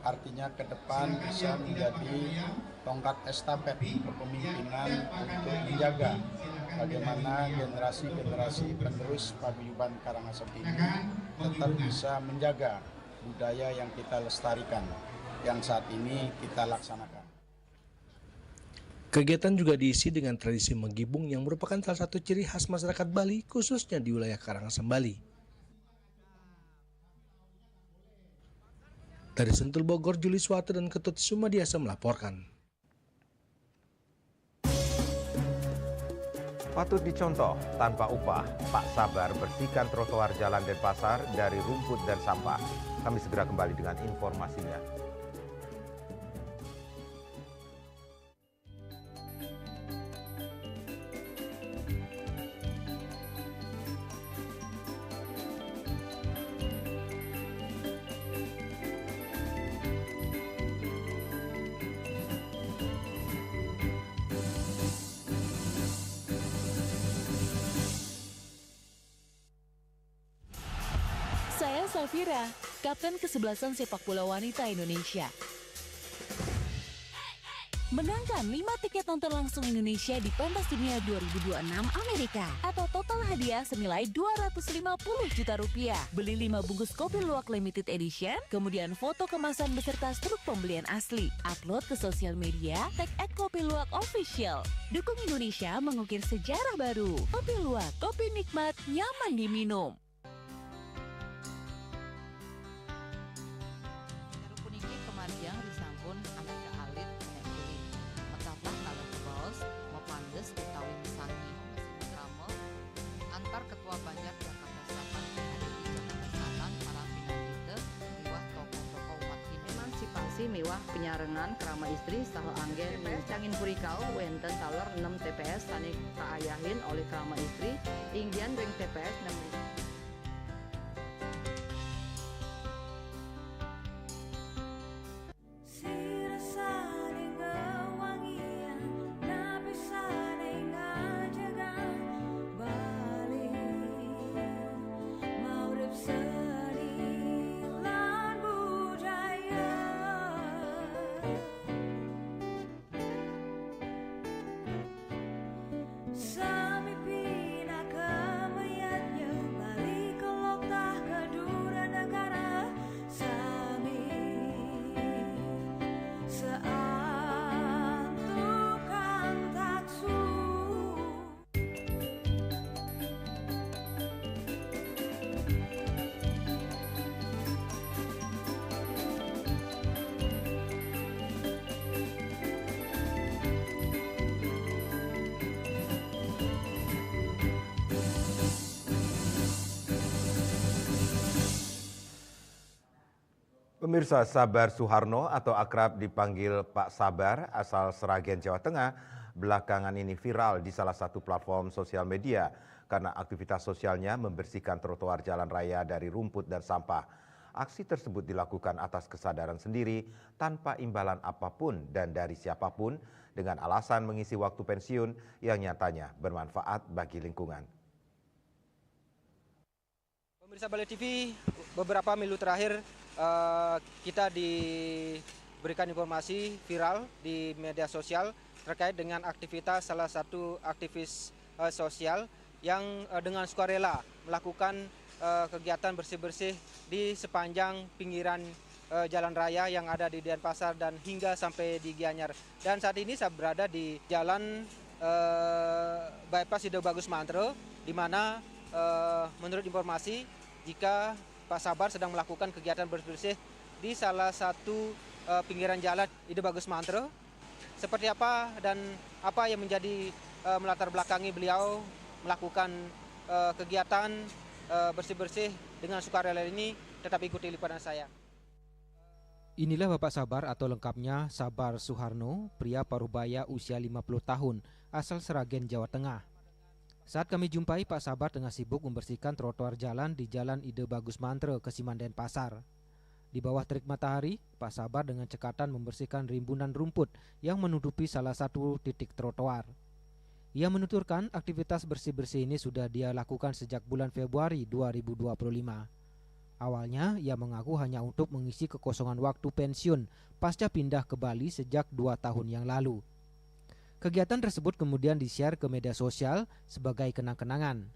artinya ke depan bisa menjadi tongkat estafet kepemimpinan untuk menjaga bagaimana generasi-generasi penerus Paguyuban Karangasem ini tetap bisa menjaga budaya yang kita lestarikan, yang saat ini kita laksanakan. Kegiatan juga diisi dengan tradisi menggibung yang merupakan salah satu ciri khas masyarakat Bali, khususnya di wilayah Karangasem, Bali. Dari Sentul Bogor, Juli Suwata dan Ketut Sumadiasa melaporkan. Patut dicontoh, tanpa upah, Pak Sabar bersihkan trotoar jalan Denpasar dari rumput dan sampah. Kami segera kembali dengan informasinya. Saya Safira, Kapten Kesebelasan Sepak Bola Wanita Indonesia. Menangkan 5 tiket nonton langsung Indonesia di Pentas Dunia 2026 Amerika atau total hadiah senilai 250 juta rupiah. Beli 5 bungkus kopi luwak limited edition, kemudian foto kemasan beserta struk pembelian asli. Upload ke sosial media, tag @kopiluwak_official. Dukung Indonesia mengukir sejarah baru. Kopi Luwak, kopi nikmat, nyaman diminum. Miwah penyarengan kerama istri saha anggen cangin purikau wenten taler 6 TPS tani kaayahin oleh kerama istri ingdian ring TPS 6. Pemirsa, Sabar Suharno atau akrab dipanggil Pak Sabar asal Sragen, Jawa Tengah, belakangan ini viral di salah satu platform sosial media karena aktivitas sosialnya membersihkan trotoar jalan raya dari rumput dan sampah. Aksi tersebut dilakukan atas kesadaran sendiri tanpa imbalan apapun dan dari siapapun dengan alasan mengisi waktu pensiun yang nyatanya bermanfaat bagi lingkungan. Pemirsa Bali TV, beberapa minggu terakhir kita diberikan informasi viral di media sosial terkait dengan aktivitas salah satu aktivis sosial yang dengan sukarela melakukan kegiatan bersih-bersih di sepanjang pinggiran jalan raya yang ada di Denpasar dan hingga sampai di Gianyar. Dan saat ini saya berada di jalan bypass Ide Bagus Mantre, di mana menurut informasi jika Pak Sabar sedang melakukan kegiatan bersih-bersih di salah satu pinggiran jalan Ide Bagus Mantre. Seperti apa dan apa yang menjadi melatar belakangi beliau melakukan kegiatan bersih-bersih dengan sukarela ini, tetap ikuti liputan saya. Inilah Bapak Sabar atau lengkapnya Sabar Suharno, pria parubaya usia 50 tahun, asal Sragen, Jawa Tengah. Saat kami jumpai, Pak Sabar tengah sibuk membersihkan trotoar jalan di Jalan Ide Bagus Mantre, Kesiman Denpasar. Di bawah terik matahari, Pak Sabar dengan cekatan membersihkan rimbunan rumput yang menutupi salah satu titik trotoar. Ia menuturkan aktivitas bersih-bersih ini sudah dia lakukan sejak bulan Februari 2025. Awalnya, ia mengaku hanya untuk mengisi kekosongan waktu pensiun pasca pindah ke Bali sejak 2 tahun yang lalu. Kegiatan tersebut kemudian di-share ke media sosial sebagai kenang-kenangan.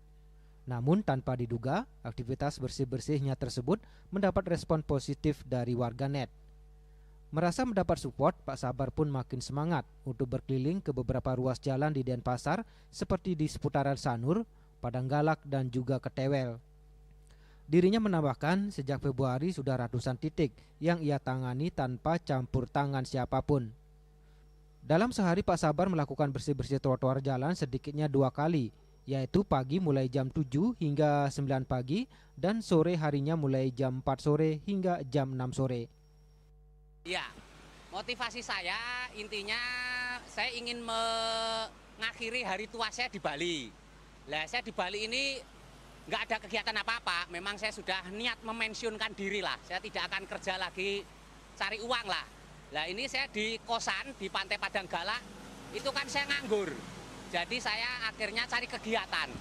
Namun tanpa diduga, aktivitas bersih-bersihnya tersebut mendapat respon positif dari warganet. Merasa mendapat support, Pak Sabar pun makin semangat untuk berkeliling ke beberapa ruas jalan di Denpasar seperti di seputaran Sanur, Padanggalak, dan juga Ketewel. Dirinya menambahkan sejak Februari sudah ratusan titik yang ia tangani tanpa campur tangan siapapun. Dalam sehari Pak Sabar melakukan bersih-bersih trotoar jalan sedikitnya 2 kali, yaitu pagi mulai jam 7 hingga 9 pagi dan sore harinya mulai jam 4 sore hingga jam 6 sore. Ya, motivasi saya intinya saya ingin mengakhiri hari tua saya di Bali. Lah saya di Bali ini nggak ada kegiatan apa-apa, memang saya sudah niat memensiunkan diri lah. Saya tidak akan kerja lagi cari uang lah. Lah ini saya di kosan di Pantai Padanggalak, itu kan saya nganggur. Jadi saya akhirnya cari kegiatan.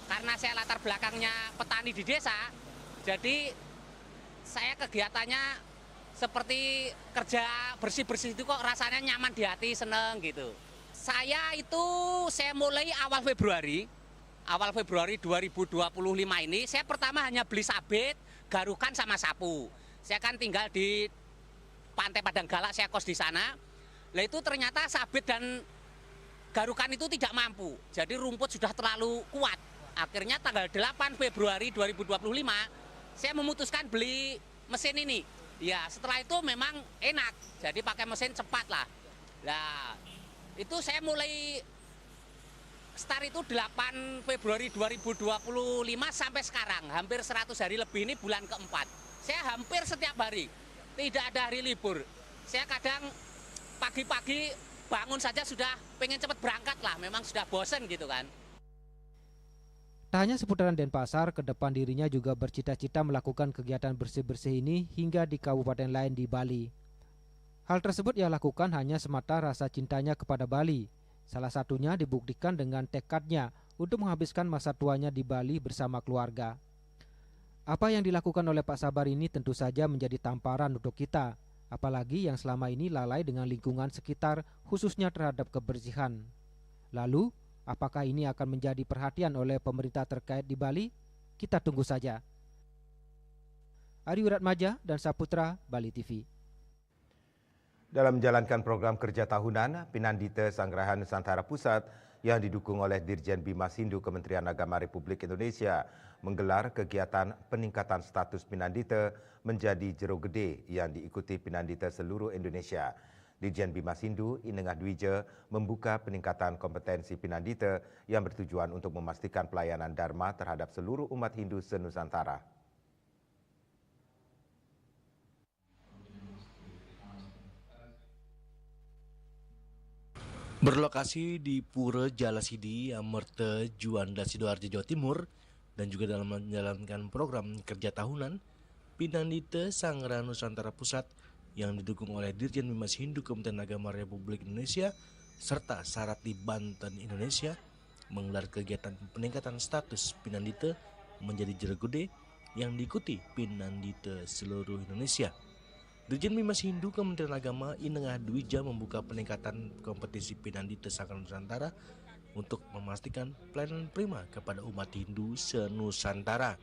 Karena saya latar belakangnya petani di desa, jadi saya kegiatannya seperti kerja bersih-bersih itu kok rasanya nyaman di hati, seneng gitu. Saya mulai awal Februari 2025 ini, saya pertama hanya beli sabit, garukan sama sapu. Saya kan tinggal di Pantai Padanggalak, saya kos di sana. Lah itu ternyata sabit dan garukan itu tidak mampu, jadi rumput sudah terlalu kuat. Akhirnya tanggal 8 Februari 2025, saya memutuskan beli mesin ini. Ya setelah itu memang enak, jadi pakai mesin cepat lah. Nah itu saya mulai start itu 8 Februari 2025 sampai sekarang, hampir 100 hari lebih, ini bulan keempat. Saya hampir setiap hari, tidak ada hari libur. Saya kadang pagi-pagi bangun saja sudah pengen cepat berangkat lah, memang sudah bosen gitu kan. Tak hanya seputaran Denpasar, ke depan dirinya juga bercita-cita melakukan kegiatan bersih-bersih ini hingga di kabupaten lain di Bali. Hal tersebut ia lakukan hanya semata rasa cintanya kepada Bali. Salah satunya dibuktikan dengan tekadnya untuk menghabiskan masa tuanya di Bali bersama keluarga. Apa yang dilakukan oleh Pak Sabar ini tentu saja menjadi tamparan untuk kita, apalagi yang selama ini lalai dengan lingkungan sekitar, khususnya terhadap kebersihan. Lalu, apakah ini akan menjadi perhatian oleh pemerintah terkait di Bali? Kita tunggu saja. Ari Wiratmaja dan Saputra, Bali TV. Dalam menjalankan program kerja tahunan, Pinandita Sanggerahan Nusantara Pusat yang didukung oleh Dirjen Bimas Hindu Kementerian Agama Republik Indonesia menggelar kegiatan peningkatan status Pinandita menjadi Jero Gede yang diikuti Pinandita seluruh Indonesia. Dirjen Bimas Hindu Inengah Dwija membuka peningkatan kompetensi Pinandita yang bertujuan untuk memastikan pelayanan Dharma terhadap seluruh umat Hindu se-Nusantara. Berlokasi di Pura Jalasidi, Amerta, Juanda, Sidoarjo, Jawa Timur, dan juga dalam menjalankan program kerja tahunan, Pinandita Sanggerahan Nusantara Pusat yang didukung oleh Dirjen Bimas Hindu Kementerian Agama Republik Indonesia serta Sarati Banten Indonesia menggelar kegiatan peningkatan status Pinandita menjadi Jero Gede yang diikuti Pinandita seluruh Indonesia. Dirjen Bimas Hindu Kementerian Agama Inengah Dwija membuka peningkatan kompetisi Pinandita Sanggerahan Nusantara untuk memastikan pelayanan prima kepada umat Hindu se-Nusantara.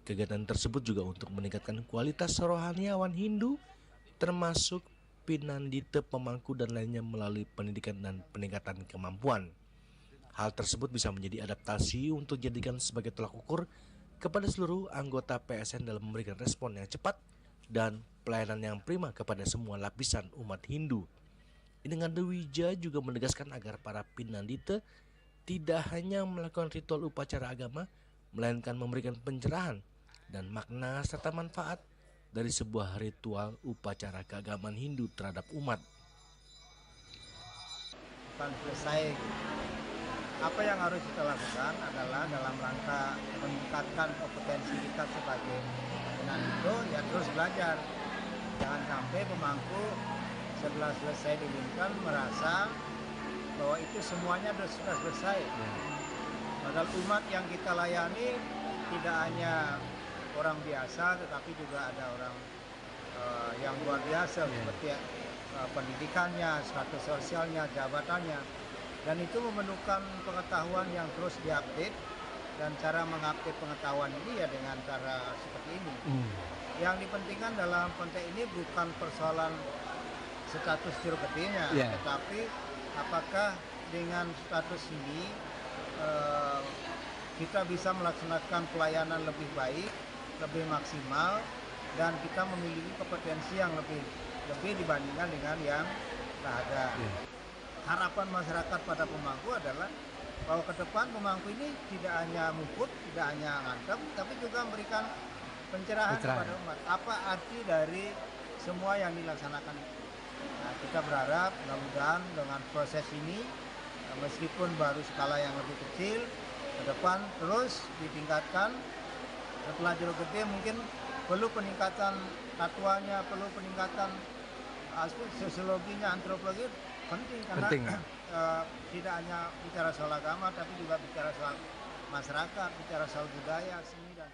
Kegiatan tersebut juga untuk meningkatkan kualitas rohaniawan Hindu termasuk Pinandita pemangku dan lainnya melalui pendidikan dan peningkatan kemampuan. Hal tersebut bisa menjadi adaptasi untuk dijadikan sebagai tolak ukur kepada seluruh anggota PSN dalam memberikan respon yang cepat dan pelayanan yang prima kepada semua lapisan umat Hindu. Inengah Dwija juga menegaskan agar para Pinandita tidak hanya melakukan ritual upacara agama, melainkan memberikan pencerahan dan makna serta manfaat dari sebuah ritual upacara keagamaan Hindu terhadap umat. Bukan selesai. Apa yang harus kita lakukan adalah dalam rangka meningkatkan kompetensi kita sebagai Pinandita, ya terus belajar. Jangan sampai pemangku setelah selesai dilimkan merasa bahwa itu semuanya sudah selesai. Padahal umat yang kita layani tidak hanya orang biasa, tetapi juga ada orang yang luar biasa seperti pendidikannya, status sosialnya, jabatannya, dan itu memerlukan pengetahuan yang terus diupdate Dan cara mengupdate pengetahuan ini ya dengan cara seperti ini. Yang dipentingkan dalam konteks ini bukan persoalan status jeruk gedenya, tetapi apakah dengan status ini kita bisa melaksanakan pelayanan lebih baik, lebih maksimal, dan kita memiliki kompetensi yang lebih dibandingkan dengan yang ada. Harapan masyarakat pada pemangku adalah bahwa ke depan pemangku ini tidak hanya mukut, tidak hanya ngantem, tapi juga memberikan pencerahan kepada umat. Apa arti dari semua yang dilaksanakan itu? Nah, kita berharap mudah-mudahan dengan proses ini, meskipun baru skala yang lebih kecil, ke depan terus ditingkatkan. Setelah jeruk gede mungkin perlu peningkatan tatuanya, perlu peningkatan aspek sosiologinya, antropologi penting karena tidak hanya bicara soal agama tapi juga bicara soal masyarakat, bicara soal budaya, seni dan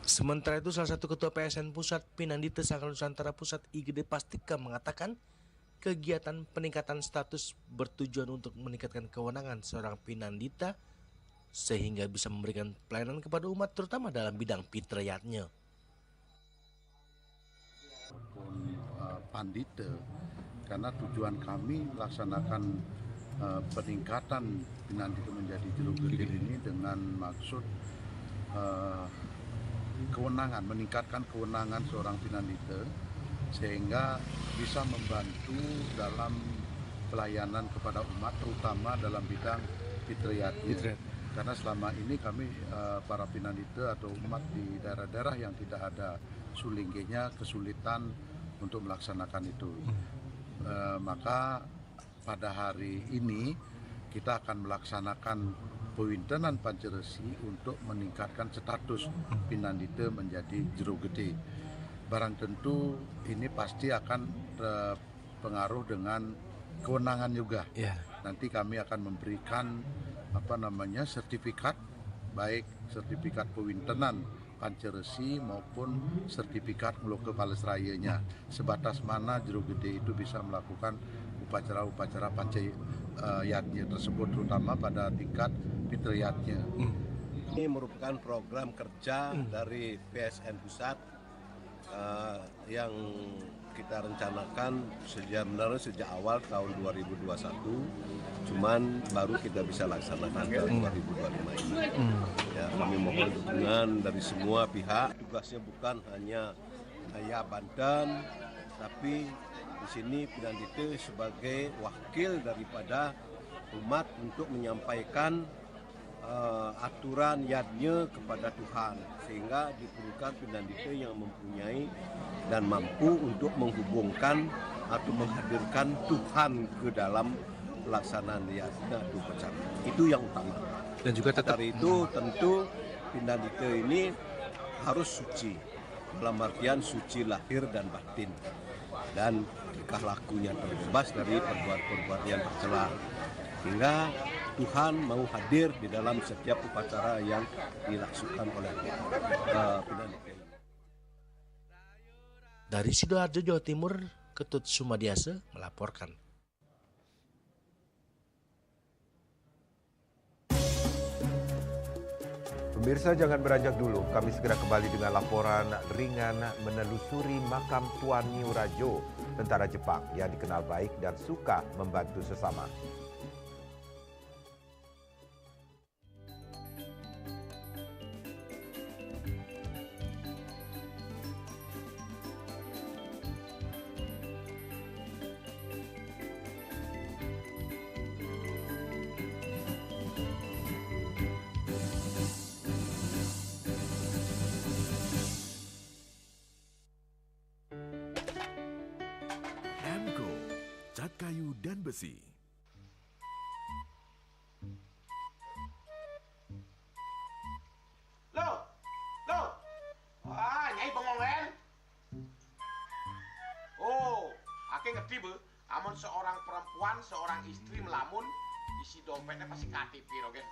Sementara itu, salah satu ketua PSN Pusat Pinandita Sangkal Nusantara Pusat IGD Pastika mengatakan kegiatan peningkatan status bertujuan untuk meningkatkan kewenangan seorang Pinandita sehingga bisa memberikan pelayanan kepada umat terutama dalam bidang fitriyatnya. Pandita, karena tujuan kami melaksanakan peningkatan Pinandita menjadi jeruk gede ini dengan maksud kewenangan, meningkatkan kewenangan seorang Pinandita sehingga bisa membantu dalam pelayanan kepada umat terutama dalam bidang fitriyatnya. Karena selama ini kami para Pinandita atau umat di daerah-daerah yang tidak ada sulinggenya kesulitan untuk melaksanakan itu. Maka pada hari ini kita akan melaksanakan pewintenan Panceresi untuk meningkatkan status Pinandita menjadi jeruk gede. Barang tentu ini pasti akan pengaruh dengan kewenangan juga. Nanti kami akan memberikan sertifikat, baik sertifikat pewintenan Panceresi maupun sertifikat Ngloke Palesrayanya. Sebatas mana jeruk gede itu bisa melakukan upacara-upacara pancayatnya tersebut terutama pada tingkat fitriyatnya. Ini merupakan program kerja dari PSN Pusat yang kita rencanakan sejak awal tahun 2021, cuman baru kita bisa laksanakan tahun 2025 ini. Ya, kami mohon dukungan dari semua pihak. Tugasnya bukan hanya Banten, tapi di sini Pinandita sebagai wakil daripada umat untuk menyampaikan aturan yadnya kepada Tuhan, sehingga diperlukan Pinandita yang mempunyai dan mampu untuk menghubungkan atau menghadirkan Tuhan ke dalam pelaksanaan yadnya atau upacara. Itu yang utama. Dan juga tetap dari itu tentu Pinandita ini harus suci, dalam artian suci lahir dan batin, dan tingkah lakunya terbebas dari perbuatan-perbuatan yang tercela, hingga Tuhan mau hadir di dalam setiap upacara yang dilaksanakan oleh Pinandita. Dari Sidoarjo, Jawa Timur, Ketut Sumadiase melaporkan. Pemirsa, jangan beranjak dulu, kami segera kembali dengan laporan ringan menelusuri makam Tuan Nyu Rajo, tentara Jepang yang dikenal baik dan suka membantu sesama. Kayu dan besi. Loh, Nyai bengong len. Oh, ake ngerti be, amun seorang perempuan, seorang istri melamun, isi dompetnya pasti KTP rogen.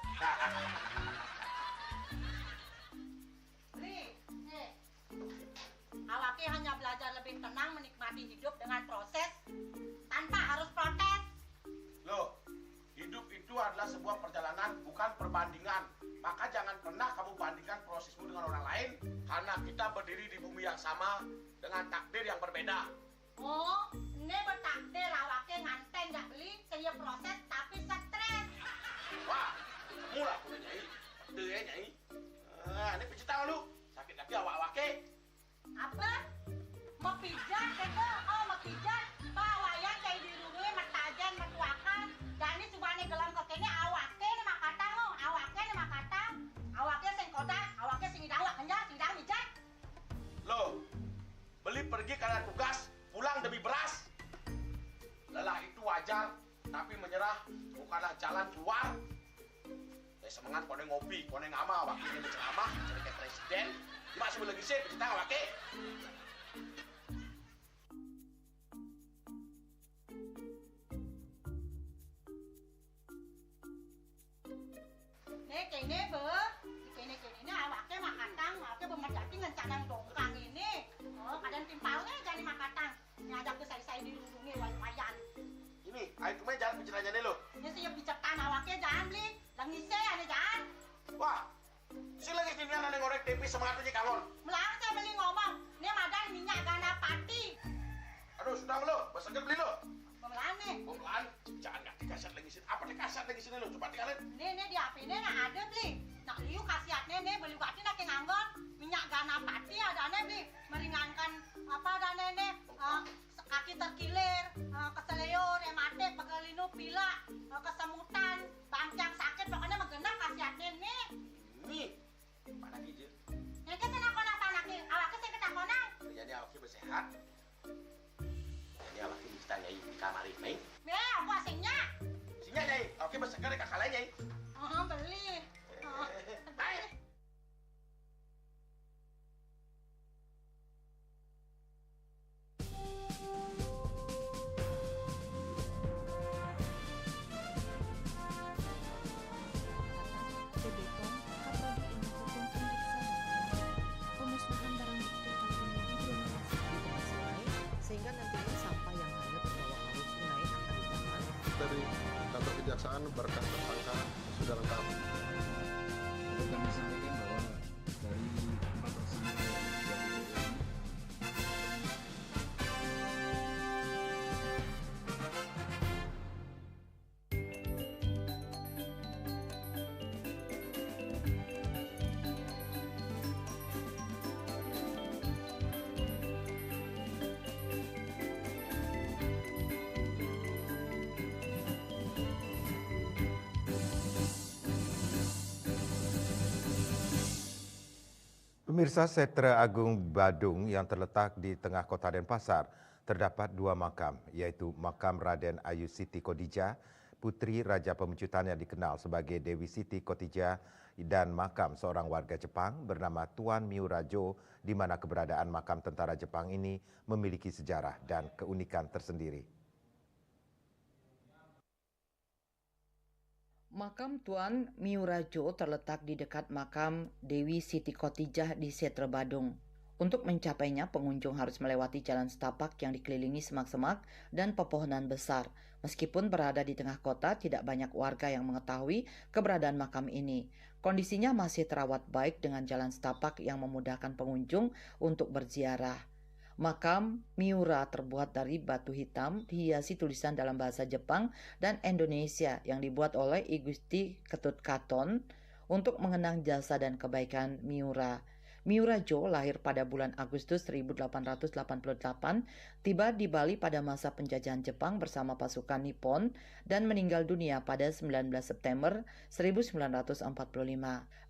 Awake hanya belajar lebih tenang menikmati hidup dengan proses tanpa harus protes. Loh, hidup itu adalah sebuah perjalanan, bukan perbandingan. Maka jangan pernah kamu bandingkan prosesmu dengan orang lain, karena kita berdiri di bumi yang sama dengan takdir yang berbeda. Oh, ini bertakdir awake nganten nggak beli, saya proses tapi stres. Wah, kamu lah punya Nyai. Betul ya Nyai. Ini pijit tangan lu. Sakit lagi awak-awake. Apa? Mau pijat kata? Oh, mau pijat. Bawayan kayak dirurui, matajan, matuakan. Dan ini subane gelam kekene awake nih makatang lo. Awake nih makatang. Awake sing kodak, awake sing idang kenja, sing idang mijat. Loh, beli pergi karena tugas, pulang demi beras. Lelah itu wajar, tapi menyerah bukanlah jalan keluar. Semangat kone ngopi, kone ngama, wakilnya berceramah, jadi kayak presiden. Masih lagi sih, kita wakil. Kene be, kene awake makatang, awake bermajati ngencanang dongkang ini. Oh, kadang timpalnya jadi makatang. Ngajak ke saya dirundungi wayan. Ini, ayo kemarin jangan bicaranya nih lo. Ini saya bicarkan awake jangan beli, langise ane jangan. Wah, si lagi gini ane ngorek TV semangatnya kangon. Melang saya beli ngomong, ini madan minyak gana pati. Aduh, sudah lo, beseger beli lo. Melang nih. Melang, jangan nggak dikasat lagi sini. Apa dikasat lagi sini lo? Coba tinggalin. Ini di HP ini nggak ada beli. Nak liu khasiatnya nih beli waktu nak nganggon minyak gana pati ada nih beli meringankan apa ada nih kaki terkilir, keseleyor, rematik, pegelinu, pilak, kesemutan, bangkang sakit, pokoknya menggenap khasiatnya nih. Nih, mana gitu? Ini kan saya nak apa nak awaknya saya kita konang. Jadi awaknya bersehat. Jadi awaknya bisa nyai di kamar ini. Aku asingnya. Asingnya nyai, awaknya berseger di kakak lain nyai. Beli. Baik. Sehingga nantinya sampah yang hanyut terbawa arus sungai akan ditahan. Dari kantor kejaksaan berkas tersangka sudah lengkap. Kami sampaikan bahwa dari 4 tersangka yang sudah diberikan Pemirsa, Setra Agung Badung yang terletak di tengah kota Denpasar terdapat 2 makam, yaitu makam Raden Ayu Siti Khadijah, putri Raja Pemecutan yang dikenal sebagai Dewi Siti Khadijah, dan makam seorang warga Jepang bernama Tuan Miurajo, di mana keberadaan makam tentara Jepang ini memiliki sejarah dan keunikan tersendiri. Makam Tuan Miurajo terletak di dekat makam Dewi Siti Khadijah di Setra Badung. Untuk mencapainya, pengunjung harus melewati jalan setapak yang dikelilingi semak-semak dan pepohonan besar. Meskipun berada di tengah kota, tidak banyak warga yang mengetahui keberadaan makam ini. Kondisinya masih terawat baik dengan jalan setapak yang memudahkan pengunjung untuk berziarah. Makam Miura terbuat dari batu hitam dihiasi tulisan dalam bahasa Jepang dan Indonesia yang dibuat oleh I Gusti Ketut Katon untuk mengenang jasa dan kebaikan Miura. Miurajo lahir pada bulan Agustus 1888, tiba di Bali pada masa penjajahan Jepang bersama pasukan Nippon dan meninggal dunia pada 19 September 1945.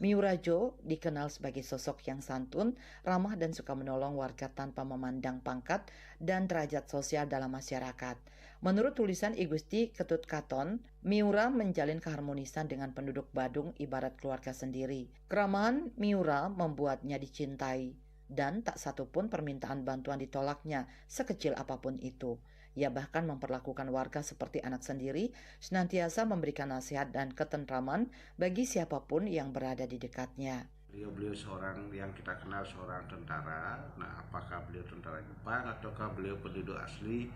Miurajo dikenal sebagai sosok yang santun, ramah dan suka menolong warga tanpa memandang pangkat dan derajat sosial dalam masyarakat. Menurut tulisan I Gusti Ketut Katon, Miura menjalin keharmonisan dengan penduduk Badung ibarat keluarga sendiri. Keramahan Miura membuatnya dicintai dan tak satupun permintaan bantuan ditolaknya sekecil apapun itu. Ia bahkan memperlakukan warga seperti anak sendiri, senantiasa memberikan nasihat dan ketentraman bagi siapapun yang berada di dekatnya. Beliau seorang yang kita kenal seorang tentara. Nah, apakah beliau tentara Jepang ataukah beliau penduduk asli,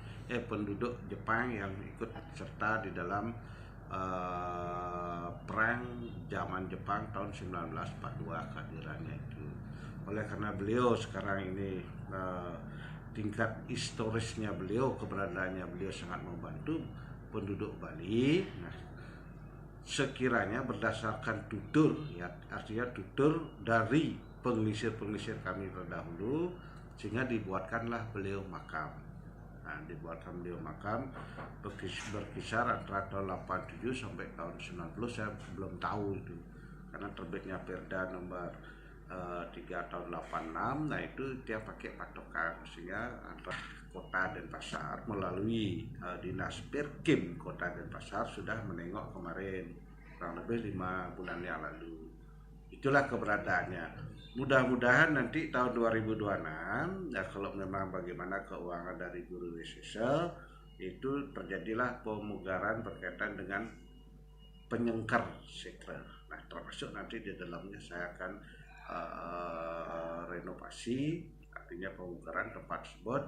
penduduk Jepang yang ikut serta di dalam perang zaman Jepang tahun 1942 kehadirannya itu. Oleh karena beliau sekarang ini tingkat historisnya beliau, keberadaannya beliau sangat membantu penduduk Bali. Nah, sekiranya berdasarkan tutur, ya artinya tutur dari pengelisir-pengelisir kami terdahulu, sehingga dibuatkanlah beliau makam. Nah, dibuatkan beliau makam berkisar antara tahun 87 sampai tahun 90, saya belum tahu itu, karena terbitnya Perda nomor 3 tahun 86. Nah, itu dia pakai patokan, sehingga antara Kota Denpasar melalui Dinas Perkim Kota Denpasar sudah menengok kemarin, kurang lebih 5 bulan yang lalu. Itulah keberadaannya. Mudah-mudahan nanti tahun 2026, ya kalau memang bagaimana keuangan dari Guru Wisesa, itu terjadilah pemugaran berkaitan dengan penyengker sekre. Nah, termasuk nanti di dalamnya saya akan renovasi, artinya pemugaran tempat tersebut,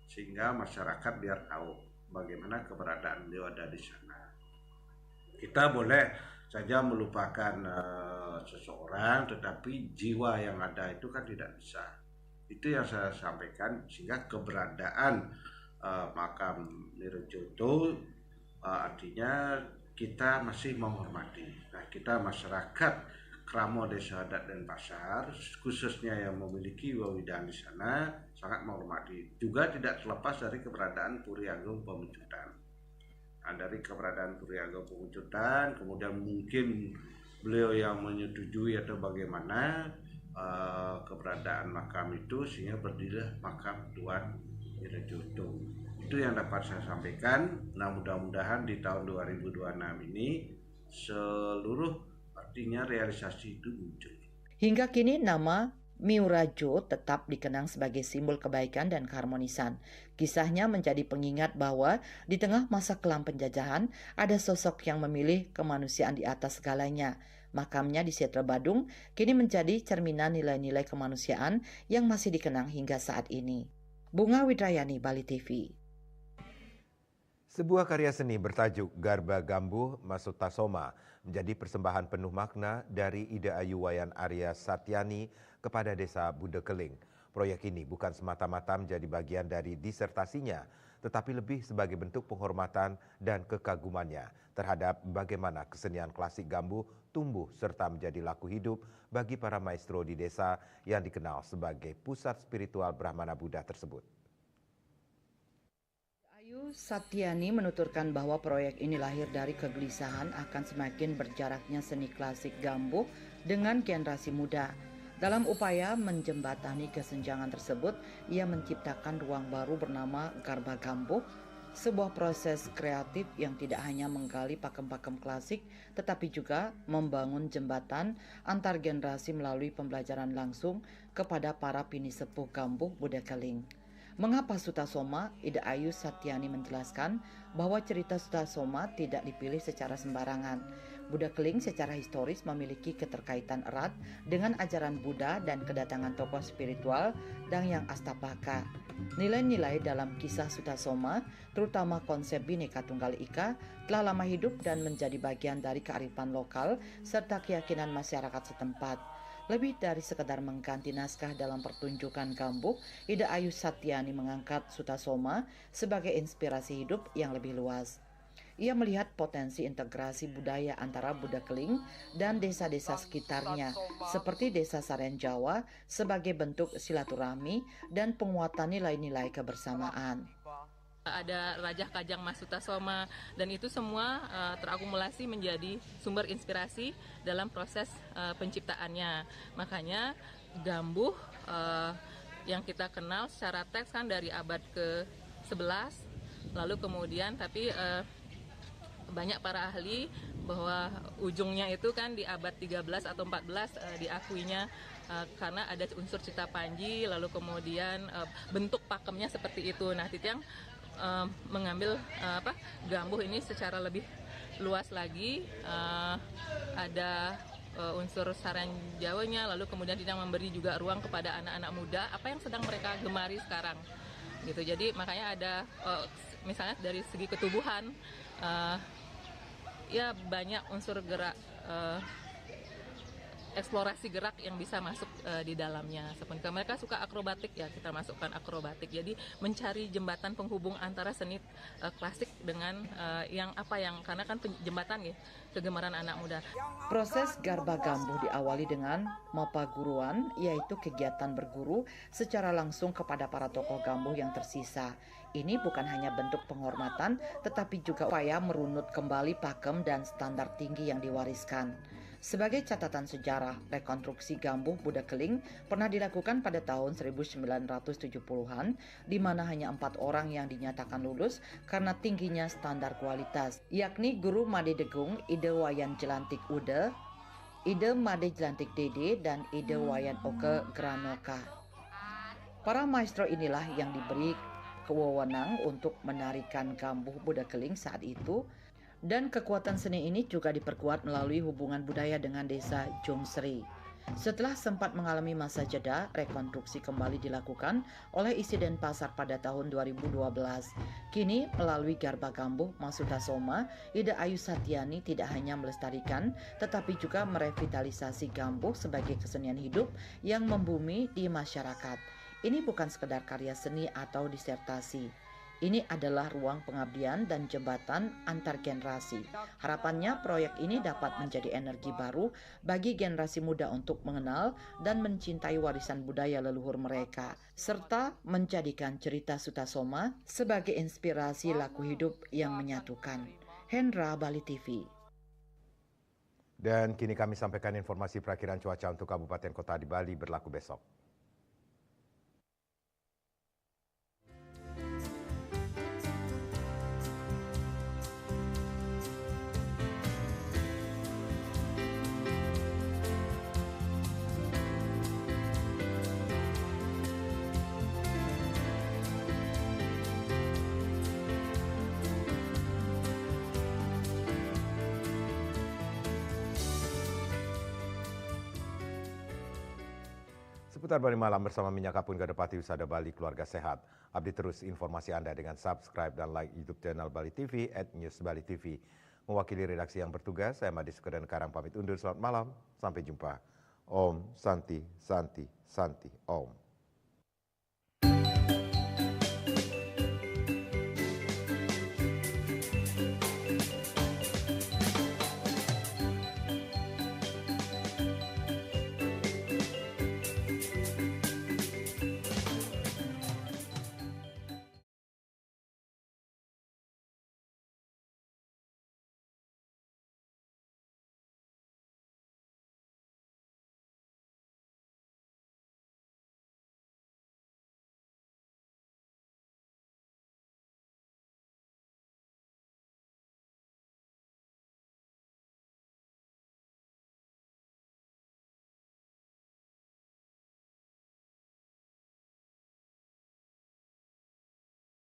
sehingga masyarakat biar tahu bagaimana keberadaan beliau ada di sana. Kita boleh saja melupakan seseorang, tetapi jiwa yang ada itu kan tidak bisa. Itu yang saya sampaikan, sehingga keberadaan makam Nirojoto artinya kita masih menghormati. Nah, kita masyarakat Kramo Desa Adat Denpasar, khususnya yang memiliki wewidan di sana, sangat menghormati. Juga tidak terlepas dari keberadaan Puri Agung Pemuncutan. Nah, dari keberadaan Puri Agung Pemuncutan, kemudian mungkin beliau yang menyetujui atau bagaimana keberadaan makam itu, sehingga berdirilah makam Tuan Nirojoto. Itu yang dapat saya sampaikan. Nah, mudah-mudahan di tahun 2026 ini seluruh artinya realisasi itu muncul. Hingga kini nama Miurajo tetap dikenang sebagai simbol kebaikan dan keharmonisan. Kisahnya menjadi pengingat bahwa di tengah masa kelam penjajahan ada sosok yang memilih kemanusiaan di atas segalanya. Makamnya di Setra Badung kini menjadi cerminan nilai-nilai kemanusiaan yang masih dikenang hingga saat ini. Bunga Widrayani, Bali TV. Sebuah karya seni bertajuk Garba Gambuh Masutasoma menjadi persembahan penuh makna dari Ida Ayu Wayan Arya Satyani kepada Desa Budekeling. Proyek ini bukan semata-mata menjadi bagian dari disertasinya, tetapi lebih sebagai bentuk penghormatan dan kekagumannya terhadap bagaimana kesenian klasik Gambuh tumbuh serta menjadi laku hidup bagi para maestro di desa yang dikenal sebagai pusat spiritual Brahmana Buddha tersebut. Ayu Satyani menuturkan bahwa proyek ini lahir dari kegelisahan akan semakin berjaraknya seni klasik Gambuh dengan generasi muda. Dalam upaya menjembatani kesenjangan tersebut, ia menciptakan ruang baru bernama Garba Gambuh, sebuah proses kreatif yang tidak hanya menggali pakem-pakem klasik, tetapi juga membangun jembatan antar generasi melalui pembelajaran langsung kepada para pinisepuh Gambuh Budekeling. Mengapa Sutasoma? Ida Ayu Satyani menjelaskan bahwa cerita Sutasoma tidak dipilih secara sembarangan. Budekeling secara historis memiliki keterkaitan erat dengan ajaran Buddha dan kedatangan tokoh spiritual Dangyang Astapaka. Nilai-nilai dalam kisah Sutasoma, terutama konsep Bhinneka Tunggal Ika, telah lama hidup dan menjadi bagian dari kearifan lokal serta keyakinan masyarakat setempat. Lebih dari sekadar mengganti naskah dalam pertunjukan Gambuh, Ida Ayu Satyani mengangkat Sutasoma sebagai inspirasi hidup yang lebih luas. Ia melihat potensi integrasi budaya antara Budekeling dan desa-desa sekitarnya, seperti desa Saren Jawa, sebagai bentuk silaturahmi dan penguatan nilai-nilai kebersamaan. Ada Rajah Kajang Mas Sutasoma, dan itu semua terakumulasi menjadi sumber inspirasi dalam proses penciptaannya. Makanya Gambuh yang kita kenal secara teks kan dari abad ke-11, lalu kemudian tapi banyak para ahli bahwa ujungnya itu kan di abad 13 atau 14 diakuinya karena ada unsur Cita Panji, lalu kemudian bentuk pakemnya seperti itu. Nah, Titiang mengambil Gambuh ini secara lebih luas lagi, ada unsur Saren Jawanya, lalu kemudian Titiang memberi juga ruang kepada anak-anak muda apa yang sedang mereka gemari sekarang gitu. Jadi makanya ada misalnya dari segi ketubuhan ya banyak unsur gerak, eksplorasi gerak yang bisa masuk di dalamnya. Seperti mereka suka akrobatik, ya kita masukkan akrobatik. Jadi mencari jembatan penghubung antara seni klasik dengan karena kan jembatan ya kegemaran anak muda. Proses garba gambuh diawali dengan mapa guruan, yaitu kegiatan berguru secara langsung kepada para tokoh gambuh yang tersisa. Ini bukan hanya bentuk penghormatan, tetapi juga upaya merunut kembali pakem dan standar tinggi yang diwariskan. Sebagai catatan sejarah, rekonstruksi gambuh Budak Keling pernah dilakukan pada tahun 1970-an, di mana hanya 4 orang yang dinyatakan lulus karena tingginya standar kualitas, yakni Guru Made Degung, Ide Wayan Jelantik Ude, Ide Made Jelantik Dede, dan Ide Wayan Oke Granoka. Para maestro inilah yang diberi wewenang untuk menarikan gambuh Budak Keling saat itu. Dan kekuatan seni ini juga diperkuat melalui hubungan budaya dengan desa Jungsri. Setelah sempat mengalami masa jeda, rekonstruksi kembali dilakukan oleh Isi Denpasar pada tahun 2012. Kini melalui garba gambuh Masutasoma, Ida Ayu Satyani tidak hanya melestarikan, tetapi juga merevitalisasi gambuh sebagai kesenian hidup yang membumi di masyarakat. Ini bukan sekedar karya seni atau disertasi. Ini adalah ruang pengabdian dan jembatan antar generasi. Harapannya proyek ini dapat menjadi energi baru bagi generasi muda untuk mengenal dan mencintai warisan budaya leluhur mereka, serta menjadikan cerita Sutasoma sebagai inspirasi laku hidup yang menyatukan. Hendra, Bali TV. Dan kini kami sampaikan informasi perakiraan cuaca untuk kabupaten kota di Bali berlaku besok. Seputar Bali Malam bersama Minyak Kapun Gadepati Wisada Bali Keluarga Sehat. Update terus informasi Anda dengan subscribe dan like YouTube channel Bali TV @newsbalitv. Mewakili redaksi yang bertugas, saya Madi Sukadan Karang pamit undur. Selamat malam, sampai jumpa. Om Santi Santi Santi Om.